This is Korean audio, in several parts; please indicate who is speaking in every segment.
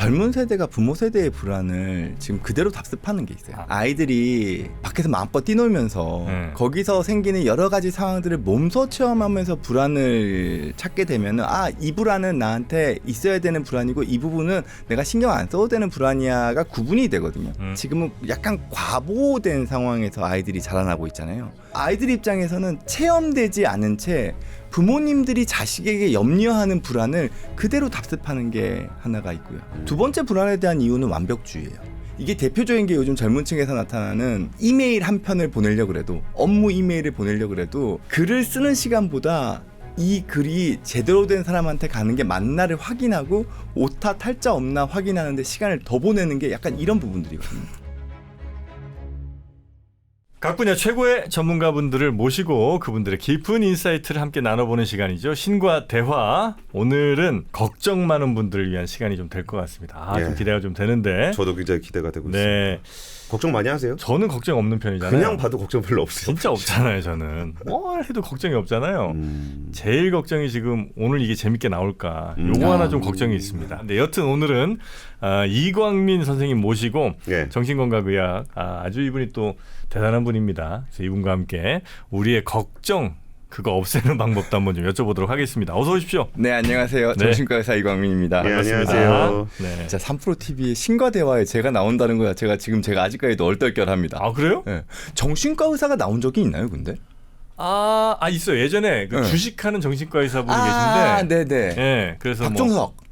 Speaker 1: 젊은 세대가 부모 세대의 불안을 지금 그대로 답습하는 게 있어요. 아이들이 밖에서 마음껏 뛰놀면서 거기서 생기는 여러 가지 상황들을 몸소 체험하면서 불안을 찾게 되면 이 불안은 나한테 있어야 되는 불안이고 이 부분은 내가 신경 안 써도 되는 불안이야가 구분이 되거든요. 지금은 약간 과보된 상황에서 아이들이 자라나고 있잖아요. 아이들 입장에서는 체험되지 않은 채 부모님들이 자식에게 염려하는 불안을 그대로 답습하는 게 하나가 있고요. 두 번째 불안에 대한 이유는 완벽주의예요. 이게 대표적인 게 요즘 젊은 층에서 나타나는 이메일 한 편을 보내려고 그래도 업무 이메일을 보내려고 그래도 글을 쓰는 시간보다 이 글이 제대로 된 사람한테 가는 게 맞나를 확인하고 오타 탈자 없나 확인하는 데 시간을 더 보내는 게 약간 이런 부분들이거든요.
Speaker 2: 각 분야 최고의 전문가분들을 모시고 그분들의 깊은 인사이트를 함께 나눠보는 시간이죠. 신과 대화. 오늘은 걱정 많은 분들을 위한 시간이 좀 될 것 같습니다. 좀 기대가 좀 되는데.
Speaker 3: 저도 굉장히 기대가 되고
Speaker 2: 네.
Speaker 3: 있습니다. 걱정 많이 하세요?
Speaker 2: 저는 걱정 없는 편이잖아요.
Speaker 3: 그냥 봐도 걱정 별로 없어요.
Speaker 2: 진짜 없잖아요. 저는 뭘 해도 걱정이 없잖아요. 제일 걱정이 지금 오늘 이게 재밌게 나올까 요거 하나 좀 걱정이 있습니다. 근데 여튼 오늘은 이광민 선생님 모시고 정신건강의학 아주 이분이 또 대단한 분입니다. 그래서 이분과 함께 우리의 걱정 그거 없애는 방법도 한번 좀 여쭤보도록 하겠습니다. 어서 오십시오.
Speaker 1: 네, 안녕하세요. 정신과 의사 이광민입니다.
Speaker 3: 네, 안녕하세요.
Speaker 1: 네. 자, 3프로TV의 신과 대화에 제가 나온다는 거야. 제가 아직까지도 얼떨결합니다.
Speaker 2: 아, 그래요?
Speaker 1: 네. 정신과 의사가 나온 적이 있나요, 근데?
Speaker 2: 있어요. 예전에 그 주식하는 정신과 의사분이 계신데.
Speaker 1: 네네.
Speaker 2: 네, 그래서
Speaker 1: 박종석.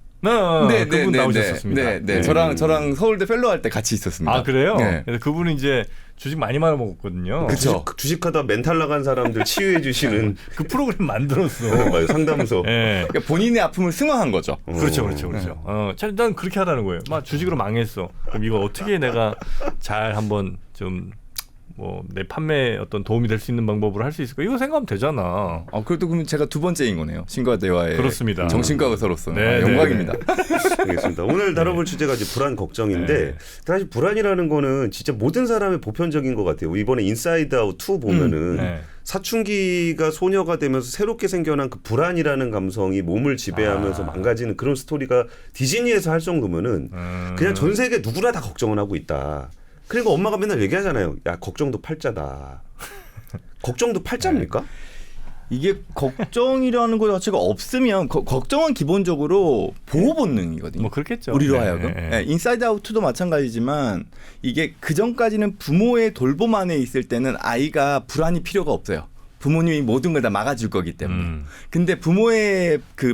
Speaker 2: 네, 그분 나오셨었습니다.
Speaker 1: 네. 저랑 서울대 펠로우 할 때 같이 있었습니다.
Speaker 2: 아, 그래요?
Speaker 1: 네.
Speaker 2: 그래서 그분은 이제 주식 많이 말아 먹었거든요.
Speaker 1: 그렇죠.
Speaker 3: 주식하다 멘탈 나간 사람들 치유해 주시는
Speaker 2: 그 프로그램 만들었어.
Speaker 3: 상담소.
Speaker 2: 네.
Speaker 1: 그러니까 본인의 아픔을 승화한 거죠.
Speaker 2: 그렇죠. 일단 그렇게 하라는 거예요. 막 주식으로 망했어. 그럼 이거 어떻게 내가 잘 한번 좀 내 판매에 어떤 도움이 될 수 있는 방법으로 할 수 있을까? 이거 생각하면 되잖아.
Speaker 1: 그래도 그러면 제가 두 번째인 거네요. 신과 대화에.
Speaker 2: 그렇습니다.
Speaker 1: 정신과 의사로서는 영광입니다.
Speaker 3: 알겠습니다. 오늘 다뤄볼 주제가 이제 불안 걱정인데 사실 불안이라는 거는 진짜 모든 사람의 보편적인 것 같아요. 이번에 인사이드 아웃 2 보면은 사춘기가 소녀가 되면서 새롭게 생겨난 그 불안이라는 감성이 몸을 지배하면서 망가지는 그런 스토리가 디즈니에서 할 정도면은 그냥 전 세계 누구나 다 걱정을 하고 있다. 그리고 엄마가 맨날 얘기하잖아요. 야, 걱정도 팔자다. 걱정도 팔자입니까?
Speaker 1: 이게 걱정이라는 것 자체가 없으면 걱정은 기본적으로 보호 본능이거든요.
Speaker 2: 그렇겠죠.
Speaker 1: 우리로 하여금. 인사이드 아웃도 마찬가지지만 이게 그전까지는 부모의 돌봄 안에 있을 때는 아이가 불안이 필요가 없어요. 부모님이 모든 걸 다 막아줄 거기 때문에. 근데 부모의 그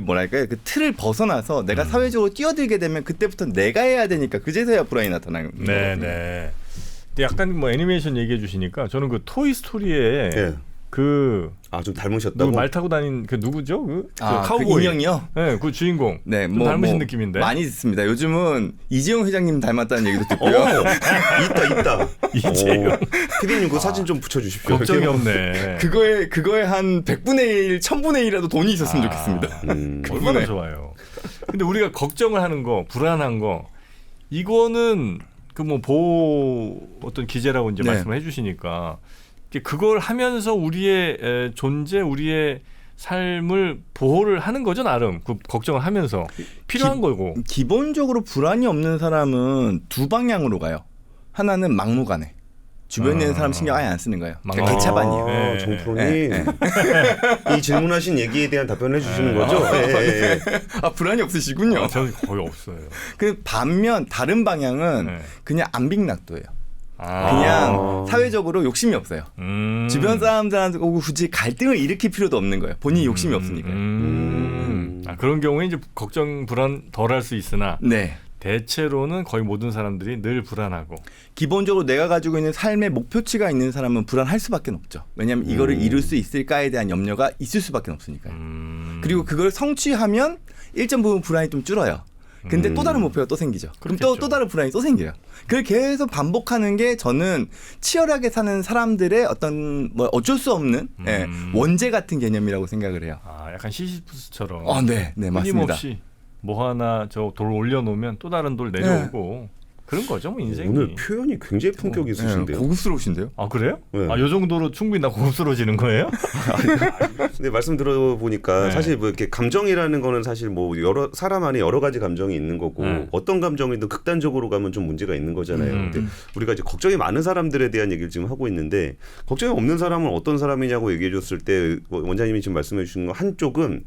Speaker 1: 틀을 벗어나서 내가 사회적으로 뛰어들게 되면 그때부터 내가 해야 되니까 그제서야 불안이 나타나는 거거든요.
Speaker 2: 네. 근데 약간 애니메이션 얘기해 주시니까 저는 그 토이 스토리에
Speaker 3: 좀 닮으셨다고?
Speaker 2: 말 타고 다닌 그 누구죠? 그
Speaker 1: 카우보이. 그 인형이요?
Speaker 2: 네, 그 주인공.
Speaker 1: 네,
Speaker 2: 닮으신 느낌인데.
Speaker 1: 많이 듣습니다. 요즘은 이재용 회장님 닮았다는 얘기도 듣고요.
Speaker 3: 있다.
Speaker 2: 이재용.
Speaker 3: 피디님 그 사진 좀 붙여주십시오.
Speaker 2: 걱정이 없네.
Speaker 1: 그거에 한 100분의 1, 1000분의 1이라도 돈이 있었으면 좋겠습니다.
Speaker 2: 얼마나 좋아요. 근데 우리가 걱정을 하는 거, 불안한 거, 이거는 보호 어떤 기제라고 이제 말씀을 해주시니까 그걸 하면서 우리의 존재, 우리의 삶을 보호를 하는 거죠, 나름. 그 걱정을 하면서 필요한 거고.
Speaker 1: 기본적으로 불안이 없는 사람은 두 방향으로 가요. 하나는 막무가내. 주변에 있는 사람 신경 아예 안 쓰는 거예요. 개차반이에요.
Speaker 3: 정프로님. 이 질문하신 얘기에 대한 답변을 해주시는 거죠?
Speaker 1: 불안이 없으시군요.
Speaker 2: 저는 거의 없어요.
Speaker 1: 그 반면 다른 방향은 그냥 안빅낙도예요. 그냥 사회적으로 욕심이 없어요. 주변 사람들한테 굳이 갈등을 일으킬 필요도 없는 거예요. 본인이 욕심이 없으니까요.
Speaker 2: 그런 경우에 이제 걱정, 불안 덜 할 수 있으나 대체로는 거의 모든 사람들이 늘 불안하고.
Speaker 1: 기본적으로 내가 가지고 있는 삶의 목표치가 있는 사람은 불안할 수밖에 없죠. 왜냐하면 이거를 이룰 수 있을까에 대한 염려가 있을 수밖에 없으니까요. 그리고 그걸 성취하면 일정 부분 불안이 좀 줄어요. 근데 또 다른 목표가 또 생기죠. 그럼 또 다른 불안이 또 생겨요. 그걸 계속 반복하는 게 저는 치열하게 사는 사람들의 어떤 어쩔 수 없는 원죄 같은 개념이라고 생각을 해요.
Speaker 2: 약간 시시프스처럼.
Speaker 1: 네, 맞습니다.
Speaker 2: 끊임없이 뭐 하나 돌 올려놓으면 또 다른 돌 내려오고 그런 거죠, 뭐 인생이.
Speaker 3: 오늘 표현이 굉장히 품격 있으신데요.
Speaker 1: 네, 고급스러우신데요?
Speaker 2: 아 그래요?
Speaker 3: 네.
Speaker 2: 아, 요 정도로 충분히 나 고급스러워지는 거예요?
Speaker 3: 근데 말씀 들어보니까
Speaker 2: 네.
Speaker 3: 사실 뭐 이렇게 감정이라는 거는 사실 뭐 여러 사람 안에 여러 가지 감정이 있는 거고 어떤 감정이든 극단적으로 가면 좀 문제가 있는 거잖아요. 근데 우리가 이제 걱정이 많은 사람들에 대한 얘기를 지금 하고 있는데 걱정이 없는 사람은 어떤 사람이냐고 얘기해줬을 때 원장님이 지금 말씀해주신 거 한쪽은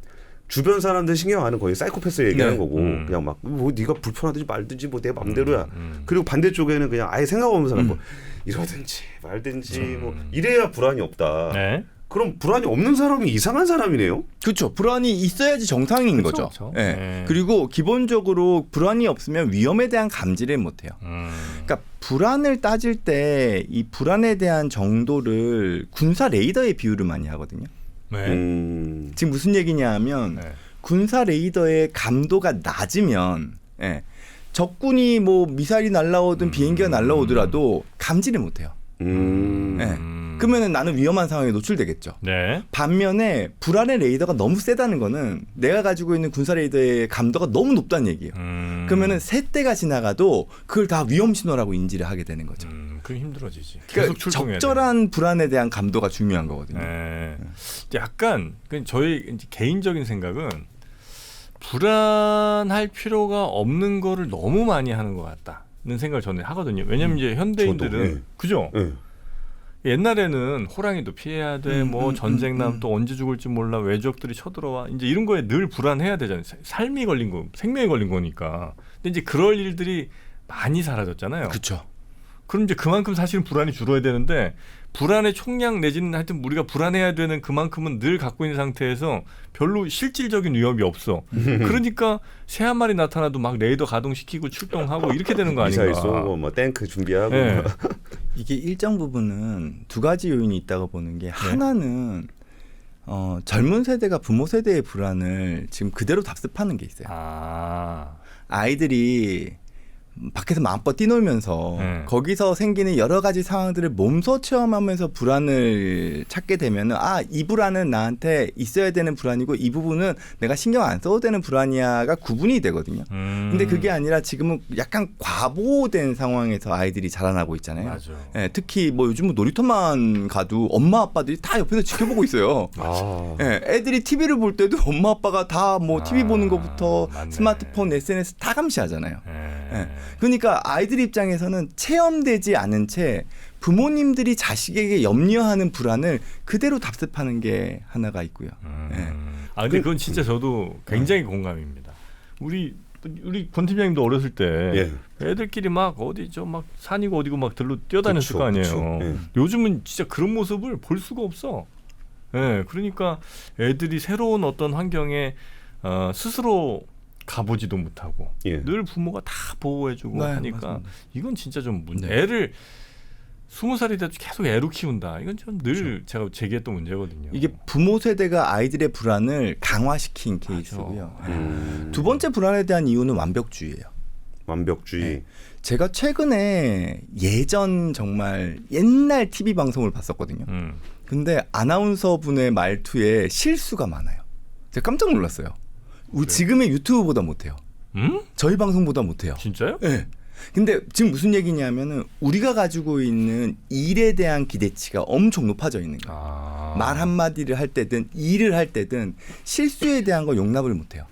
Speaker 3: 주변 사람들 신경 안 하는 거의 사이코패스 얘기하는 거고 그냥 막 뭐 네가 불편하든지 말든지 뭐 내 맘대로야. 그리고 반대쪽에는 그냥 아예 생각 없는 사람 뭐 이러든지 말든지 뭐 이래야 불안이 없다.
Speaker 2: 네.
Speaker 3: 그럼 불안이 없는 사람이 이상한 사람이네요.
Speaker 1: 그렇죠. 불안이 있어야지 정상인
Speaker 2: 그쵸,
Speaker 1: 거죠.
Speaker 2: 그쵸.
Speaker 1: 예.
Speaker 2: 네.
Speaker 1: 그리고 기본적으로 불안이 없으면 위험에 대한 감지를 못해요. 그러니까 불안을 따질 때 이 불안에 대한 정도를 군사 레이더에 비유를 많이 하거든요.
Speaker 2: 네.
Speaker 1: 지금 무슨 얘기냐 하면
Speaker 2: 네.
Speaker 1: 군사 레이더의 감도가 낮으면 적군이 뭐 미사일이 날라오든 비행기가 날라오더라도 감지를 못해요. 그러면 나는 위험한 상황에 노출되겠죠.
Speaker 2: 네.
Speaker 1: 반면에 불안의 레이더가 너무 세다는 거는 내가 가지고 있는 군사 레이더의 감도가 너무 높다는 얘기예요. 그러면은 새 때가 지나가도 그걸 다 위험 신호라고 인지를 하게 되는 거죠.
Speaker 2: 그럼 힘들어지지. 계속
Speaker 1: 그러니까
Speaker 2: 출동해야
Speaker 1: 적절한 불안에 대한 감도가 중요한 거거든요.
Speaker 2: 네. 약간 저희 이제 개인적인 생각은 불안할 필요가 없는 거를 너무 많이 하는 것 같다는 생각을 저는 하거든요. 왜냐하면 이제 현대인들은
Speaker 3: 저도, 네.
Speaker 2: 그죠?
Speaker 3: 네.
Speaker 2: 옛날에는 호랑이도 피해야 돼, 뭐 전쟁 나면 또 언제 죽을지 몰라, 외적들이 쳐들어와, 이제 이런 거에 늘 불안해야 되잖아요. 삶이 걸린 거, 생명이 걸린 거니까. 근데 이제 그럴 일들이 많이 사라졌잖아요.
Speaker 1: 그렇죠.
Speaker 2: 그럼 이제 그만큼 사실은 불안이 줄어야 되는데 불안의 총량 내지는 하여튼 우리가 불안해야 되는 그만큼은 늘 갖고 있는 상태에서 별로 실질적인 위협이 없어. 그러니까 새 한 마리 나타나도 막 레이더 가동시키고 출동하고 이렇게 되는 거 아닌가.
Speaker 3: 미사일 쏘고 뭐 탱크 준비하고.
Speaker 2: 네.
Speaker 1: 이게 일정 부분은 두 가지 요인이 있다고 보는 게 하나는 젊은 세대가 부모 세대의 불안을 지금 그대로 답습하는 게 있어요. 아이들이 밖에서 마음껏 뛰놀면서 거기서 생기는 여러 가지 상황들을 몸소 체험하면서 불안을 찾게 되면은 이 불안은 나한테 있어야 되는 불안이고 이 부분은 내가 신경 안 써도 되는 불안이야가 구분이 되거든요. 근데 그게 아니라 지금은 약간 과보된 상황에서 아이들이 자라나고 있잖아요.
Speaker 2: 맞아.
Speaker 1: 예, 특히 뭐 요즘은 놀이터만 가도 엄마 아빠들이 다 옆에서 지켜보고 있어요. 예, 애들이 TV를 볼 때도 엄마 아빠가 다 뭐 TV 보는 것부터
Speaker 2: 맞네.
Speaker 1: 스마트폰, SNS 다 감시하잖아요.
Speaker 2: 네.
Speaker 1: 예. 그러니까 아이들 입장에서는 체험되지 않은 채 부모님들이 자식에게 염려하는 불안을 그대로 답습하는 게 하나가 있고요. 예.
Speaker 2: 근데 그건 진짜 저도 굉장히 공감입니다. 우리 권 팀장님도 어렸을 때 애들끼리 막 어디죠, 막 산이고 어디고 막 들로 뛰어다녔을 거 아니에요. 요즘은 진짜 그런 모습을 볼 수가 없어. 예, 그러니까 애들이 새로운 어떤 환경에 스스로 가보지도 못하고 늘 부모가 다 보호해주고 하니까 맞습니다. 이건 진짜 좀 애를 20살이 돼도 계속 애로 키운다. 이건 좀 늘 제가 제기했던 문제거든요.
Speaker 1: 이게 부모 세대가 아이들의 불안을 강화시킨 케이스고요. 두 번째 불안에 대한 이유는 완벽주의예요.
Speaker 3: 완벽주의.
Speaker 1: 네. 제가 최근에 예전 정말 옛날 TV 방송을 봤었거든요. 근데 아나운서 분의 말투에 실수가 많아요. 제가 깜짝 놀랐어요. 지금의 유튜브보다 못해요. 저희 방송보다 못해요.
Speaker 2: 진짜요?
Speaker 1: 네. 근데 지금 무슨 얘기냐면은 우리가 가지고 있는 일에 대한 기대치가 엄청 높아져 있는 거예요. 말 한마디를 할 때든 일을 할 때든 실수에 대한 거 용납을 못해요.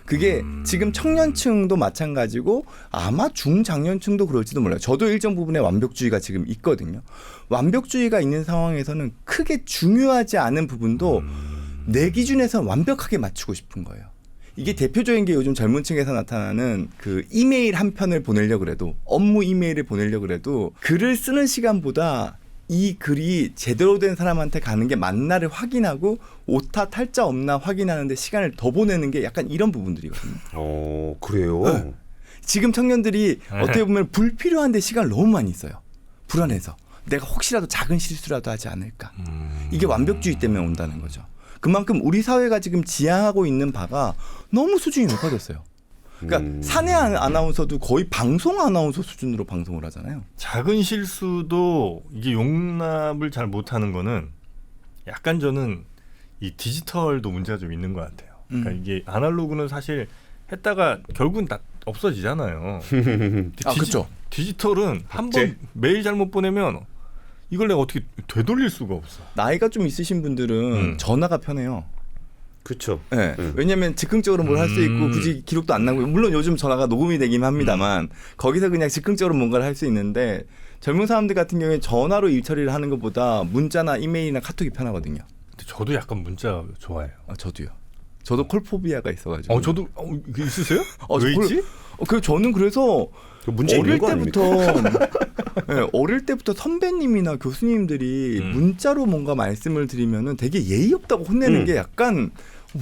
Speaker 1: 그게 지금 청년층도 마찬가지고 아마 중장년층도 그럴지도 몰라요. 저도 일정 부분에 완벽주의가 지금 있거든요. 완벽주의가 있는 상황에서는 크게 중요하지 않은 부분도 내 기준에서 완벽하게 맞추고 싶은 거예요. 이게 대표적인 게 요즘 젊은 층에서 나타나는 그 이메일 한 편을 보내려고 그래도 업무 이메일을 보내려고 그래도 글을 쓰는 시간보다 이 글이 제대로 된 사람한테 가는 게 맞나를 확인하고 오타 탈자 없나 확인하는데 시간을 더 보내는 게 약간 이런 부분들이거든요.
Speaker 3: 그래요?
Speaker 1: 네. 지금 청년들이 어떻게 보면 불필요한데 시간을 너무 많이 써요. 불안해서. 내가 혹시라도 작은 실수라도 하지 않을까. 이게 완벽주의 때문에 온다는 거죠. 그만큼 우리 사회가 지금 지향하고 있는 바가 너무 수준이 높아졌어요. 그러니까 사내 아나운서도 거의 방송 아나운서 수준으로 방송을 하잖아요.
Speaker 2: 작은 실수도 이게 용납을 잘 못하는 거는 약간 저는 이 디지털도 문제가 좀 있는 것 같아요. 그러니까 이게 아날로그는 사실 했다가 결국은 다 없어지잖아요.
Speaker 1: 그렇죠.
Speaker 2: 디지털은 한 번 메일 잘못 보내면 이걸 내가 어떻게 되돌릴 수가 없어.
Speaker 1: 나이가 좀 있으신 분들은 전화가 편해요.
Speaker 3: 그렇죠.
Speaker 1: 네. 왜냐하면 즉흥적으로 뭘 할 수 있고 굳이 기록도 안 나고 물론 요즘 전화가 녹음이 되긴 합니다만 거기서 그냥 즉흥적으로 뭔가를 할 수 있는데 젊은 사람들 같은 경우에 전화로 일 처리를 하는 것보다 문자나 이메일이나 카톡이 편하거든요.
Speaker 2: 근데 저도 약간 문자 좋아해요.
Speaker 1: 저도요. 저도 콜포비아가 있어가지고.
Speaker 2: 저도 이게 있으세요? 왜 있지?
Speaker 1: 저는 그래서
Speaker 3: 문제
Speaker 1: 어릴
Speaker 3: 있는 거
Speaker 1: 때부터 네, 어릴 때부터 선배님이나 교수님들이 문자로 뭔가 말씀을 드리면은 되게 예의 없다고 혼내는 게 약간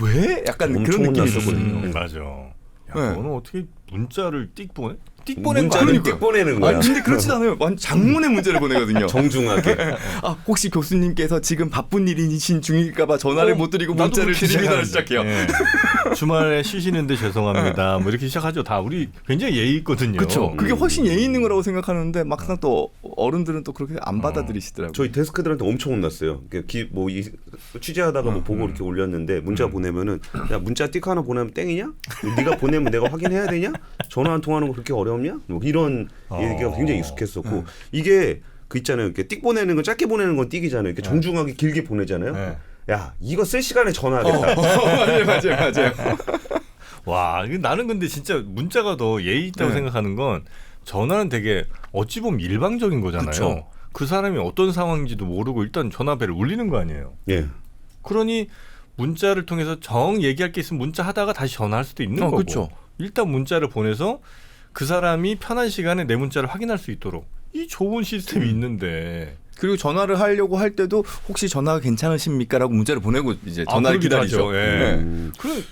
Speaker 1: 왜 약간 그런 느낌이 있었거든요.
Speaker 2: 맞아. 야,
Speaker 1: 네.
Speaker 2: 너는 어떻게 문자를 띡 보내? 띡 보낸 거
Speaker 3: 문자를
Speaker 2: 아니야?
Speaker 3: 띡 보내는 거야.
Speaker 1: 근데 그렇지 않아요. 완전 장문의 문자를 보내거든요.
Speaker 3: 정중하게.
Speaker 1: 혹시 교수님께서 지금 바쁜 일이신 중일까봐 전화를 못 드리고 문자를 드립니다를 시작해요.
Speaker 2: 네. 주말에 쉬시는데 죄송합니다. 뭐 이렇게 시작하죠. 다 우리 굉장히 예의 있거든요.
Speaker 1: 그렇죠. 그게 훨씬 예의 있는 거라고 생각하는데 막상 또 어른들은 또 그렇게 안 받아들이시더라고요.
Speaker 3: 저희 데스크들한테 엄청 혼났어요. 취재하다가 뭐 보고 이렇게 올렸는데 문자 보내면은 야 문자 띡 하나 보내면 땡이냐? 네가 보내면 내가 확인해야 되냐? 전화 한 통하는 거 그렇게 어려웠냐? 뭐 이런 얘기가 굉장히 익숙했었고 이게 그 있잖아요. 이렇게 띡 보내는 건 짧게 보내는 건 띡이잖아요. 이렇게 정중하게 길게 보내잖아요. 야 이거 쓸 시간에 전화하겠다.
Speaker 1: 맞아요.
Speaker 2: 와, 나는 근데 진짜 문자가 더 예의 있다고 생각하는 건 전화는 되게 어찌 보면 일방적인 거잖아요.
Speaker 1: 그쵸.
Speaker 2: 그 사람이 어떤 상황인지도 모르고 일단 전화벨을 울리는 거 아니에요.
Speaker 3: 예.
Speaker 2: 그러니 문자를 통해서 정 얘기할 게 있으면 문자 하다가 다시 전화할 수도 있는 거고.
Speaker 1: 그쵸.
Speaker 2: 일단 문자를 보내서 그 사람이 편한 시간에 내 문자를 확인할 수 있도록 이 좋은 시스템이 있는데.
Speaker 1: 그리고 전화를 하려고 할 때도 혹시 전화가 괜찮으십니까라고 문자를 보내고 이제 전화를 기다리죠.
Speaker 2: 그래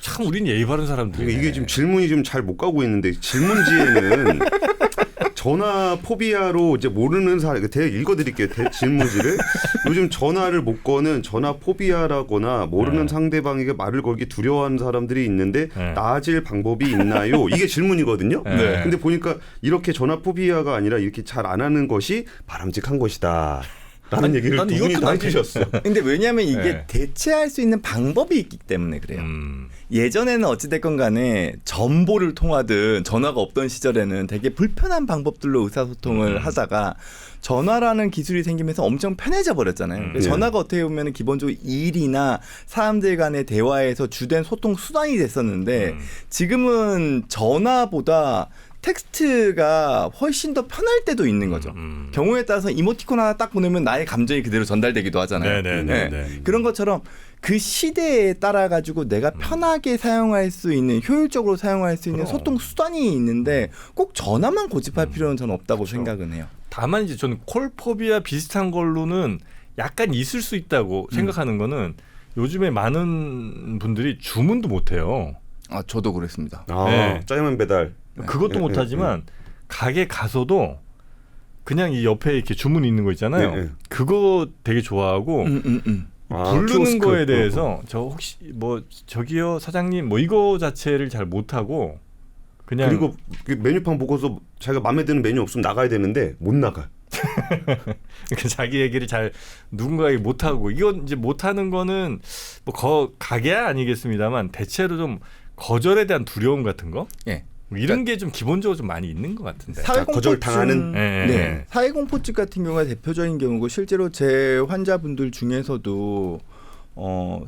Speaker 2: 참 우린 예의 바른 사람들이.
Speaker 3: 이게 지금 질문이 좀 잘 못 가고 있는데 질문지에는 전화 포비아로 이제 모르는 사람 읽어드릴게요. 질문지를 요즘 전화를 못 거는 전화 포비아라거나 모르는 상대방에게 말을 걸기 두려워하는 사람들이 있는데 나아질 방법이 있나요? 이게 질문이거든요. 근데 보니까 이렇게 전화 포비아가 아니라 이렇게 잘 안 하는 것이 바람직한 것이다. 라는 얘기를 두 분이 다 해주셨어.
Speaker 1: 근데 왜냐하면 이게 대체할 수 있는 방법이 있기 때문에 그래요. 예전에는 어찌됐건 간에 전보를 통하든 전화가 없던 시절에는 되게 불편한 방법들로 의사소통을 하다가 전화라는 기술이 생기면서 엄청 편해져 버렸잖아요. 전화가 어떻게 보면 기본적으로 일이나 사람들 간의 대화에서 주된 소통 수단이 됐었는데 지금은 전화보다 텍스트가 훨씬 더 편할 때도 있는 거죠. 경우에 따라서 이모티콘 하나 딱 보내면 나의 감정이 그대로 전달되기도 하잖아요. 네. 그런 것처럼 그 시대에 따라 가지고 내가 편하게 사용할 수 있는 효율적으로 사용할 수 있는 소통 수단이 있는데 꼭 전화만 고집할 필요는 저는 없다고 생각은 해요.
Speaker 2: 다만 이제 저는 콜포비아 비슷한 걸로는 약간 있을 수 있다고 생각하는 거는 요즘에 많은 분들이 주문도 못 해요.
Speaker 1: 저도 그랬습니다.
Speaker 3: 짜장면 배달.
Speaker 2: 그것도 못하지만 가게 가서도 그냥 이 옆에 이렇게 주문이 있는 거 있잖아요. 그거 되게 좋아하고 부르는 거에 대해서 저 혹시 뭐 저기요 사장님 뭐 이거 자체를 잘 못하고 그냥
Speaker 3: 그리고 메뉴판 보고서 자기가 마음에 드는 메뉴 없으면 나가야 되는데 못 나가.
Speaker 2: 자기 얘기를 잘 누군가에게 못하고 이건 이제 못하는 거는 뭐 가게야 아니겠습니다만 대체로 좀 거절에 대한 두려움 같은 거. 이런 게 좀 기본적으로 좀 많이 있는 것 같은데.
Speaker 3: 거절 당하는.
Speaker 1: 사회공포증 같은 경우가 대표적인 경우고 실제로 제 환자분들 중에서도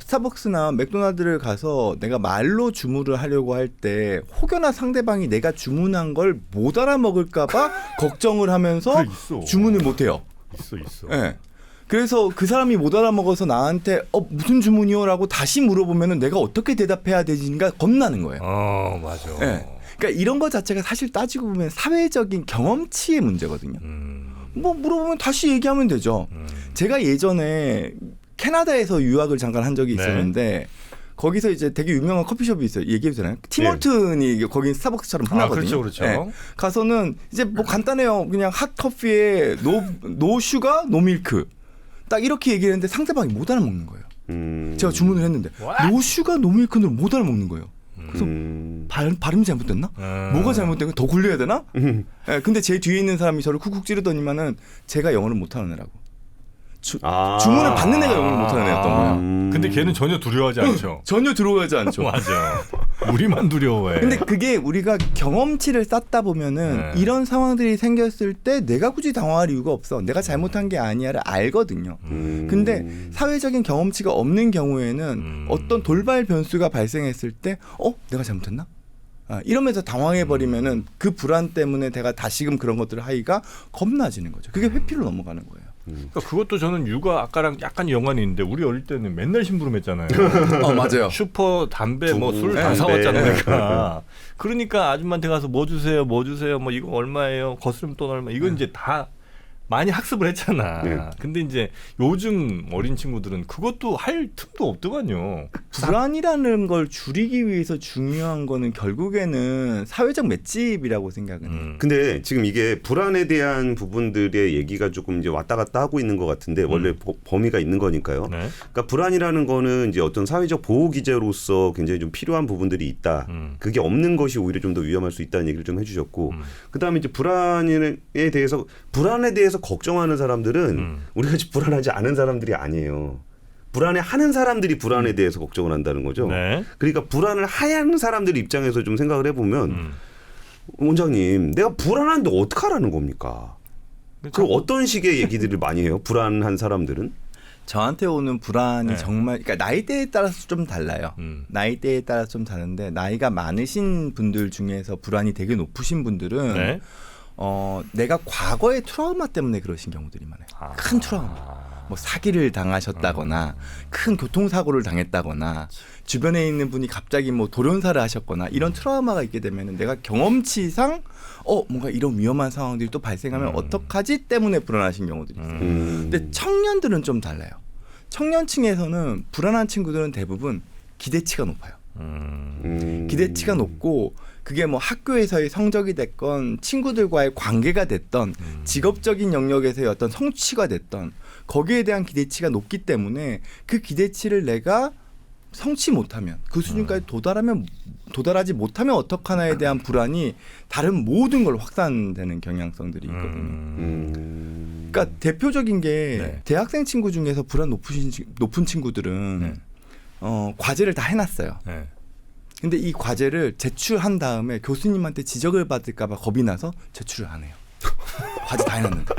Speaker 1: 스타벅스나 맥도날드를 가서 내가 말로 주문을 하려고 할 때 혹여나 상대방이 내가 주문한 걸 못 알아먹을까봐 걱정을 하면서 주문을 못 해요.
Speaker 2: 있어.
Speaker 1: 그래서 그 사람이 못 알아먹어서 나한테 무슨 주문이요라고 다시 물어보면은 내가 어떻게 대답해야 되지가 겁나는 거예요.
Speaker 2: 맞아.
Speaker 1: 그러니까 이런 것 자체가 사실 따지고 보면 사회적인 경험치의 문제거든요. 뭐 물어보면 다시 얘기하면 되죠. 제가 예전에 캐나다에서 유학을 잠깐 한 적이 있었는데 거기서 이제 되게 유명한 커피숍이 있어요. 얘기해도 되나요? 팀홀튼이 거긴 스타벅스처럼 흔하거든요.
Speaker 2: 그렇죠.
Speaker 1: 가서는 이제 뭐 간단해요. 그냥 핫 커피에 노 슈가 노 밀크 딱 이렇게 얘기를 했는데 상대방이 못 알아먹는 거예요. 제가 주문을 했는데 노 슈가 노 밀크는 못 알아먹는 거예요. 그래서 발음이 잘못됐나? 뭐가 잘못된 거야? 더 굴려야 되나? 근데 제 뒤에 있는 사람이 저를 쿡쿡 찌르더니만은 제가 영어를 못하는 애라고. 주문을 받는 애가 영어를 못하는 애였던 거예요.
Speaker 2: 근데 걔는 전혀 두려워하지 않죠.
Speaker 1: 전혀 들어가지 않죠.
Speaker 2: 맞아. 우리만 두려워해.
Speaker 1: 근데 그게 우리가 경험치를 쌓다 보면은 이런 상황들이 생겼을 때 내가 굳이 당황할 이유가 없어. 내가 잘못한 게 아니야를 알거든요. 근데 사회적인 경험치가 없는 경우에는 어떤 돌발 변수가 발생했을 때 내가 잘못했나? 이러면서 당황해버리면은 그 불안 때문에 내가 다시금 그런 것들을 하기가 겁나지는 거죠. 그게 회피로 넘어가는 거예요.
Speaker 2: 그러니까 그것도 저는 육아 아까랑 약간 연관이 있는데 우리 어릴 때는 맨날 심부름했잖아요.
Speaker 1: 맞아요.
Speaker 2: 슈퍼 담배 뭐 술 다 사왔잖아요. 그러니까 아줌마한테 가서 뭐 주세요, 뭐 주세요, 뭐 이거 얼마예요, 거스름 돈 얼마, 이건 이제 다 많이 학습을 했잖아. 근데 이제 요즘 어린 친구들은 그것도 할 틈도 없더만요.
Speaker 1: 불안이라는 걸 줄이기 위해서 중요한 거는 결국에는 사회적 맷집이라고 생각은.
Speaker 3: 근데 지금 이게 불안에 대한 부분들의 얘기가 조금 이제 왔다 갔다 하고 있는 것 같은데 원래 범위가 있는 거니까요.
Speaker 2: 네.
Speaker 3: 그러니까 불안이라는 거는 이제 어떤 사회적 보호 기제로서 굉장히 좀 필요한 부분들이 있다. 그게 없는 것이 오히려 좀 더 위험할 수 있다는 얘기를 좀 해주셨고, 그다음에 이제 불안에 대해서 걱정하는 사람들은 우리 같이 불안하지 않은 사람들이 아니에요. 불안해하는 사람들이 불안에 대해서 걱정을 한다는 거죠.
Speaker 2: 네.
Speaker 3: 그러니까 불안을 하는 사람들 입장에서 좀 생각을 해보면 원장님, 내가 불안한데 어떡하라는 겁니까? 그럼 어떤 식의 얘기들을 많이 해요? 불안한 사람들은?
Speaker 1: 저한테 오는 불안이 정말, 그러니까 나이대에 따라서 좀 달라요. 나이대에 따라서 좀 다른데 나이가 많으신 분들 중에서 불안이 되게 높으신 분들은 내가 과거의 트라우마 때문에 그러신 경우들이 많아요. 큰 트라우마. 뭐 사기를 당하셨다거나 큰 교통사고를 당했다거나 주변에 있는 분이 갑자기 뭐 돌연사를 하셨거나 이런 트라우마가 있게 되면 내가 경험치상 뭔가 이런 위험한 상황들이 또 발생하면 어떡하지 때문에 불안하신 경우들이 있어요. 근데 청년들은 좀 달라요. 청년층에서는 불안한 친구들은 대부분 기대치가 높아요. 기대치가 높고 그게 뭐 학교에서의 성적이 됐건 친구들과의 관계가 됐던 직업적인 영역에서의 어떤 성취가 됐던 거기에 대한 기대치가 높기 때문에 그 기대치를 내가 성취 못하면 그 수준까지 도달하지 못하면 어떡하나에 대한 불안이 다른 모든 걸로 확산되는 경향성들이 있거든요. 그러니까 대표적인 게 대학생 친구 중에서 불안 높은 친구들은 과제를 다 해놨어요. 근데 이 과제를 제출한 다음에 교수님한테 지적을 받을까 봐 겁이 나서 제출을 안 해요. 과제 다 해놨는데.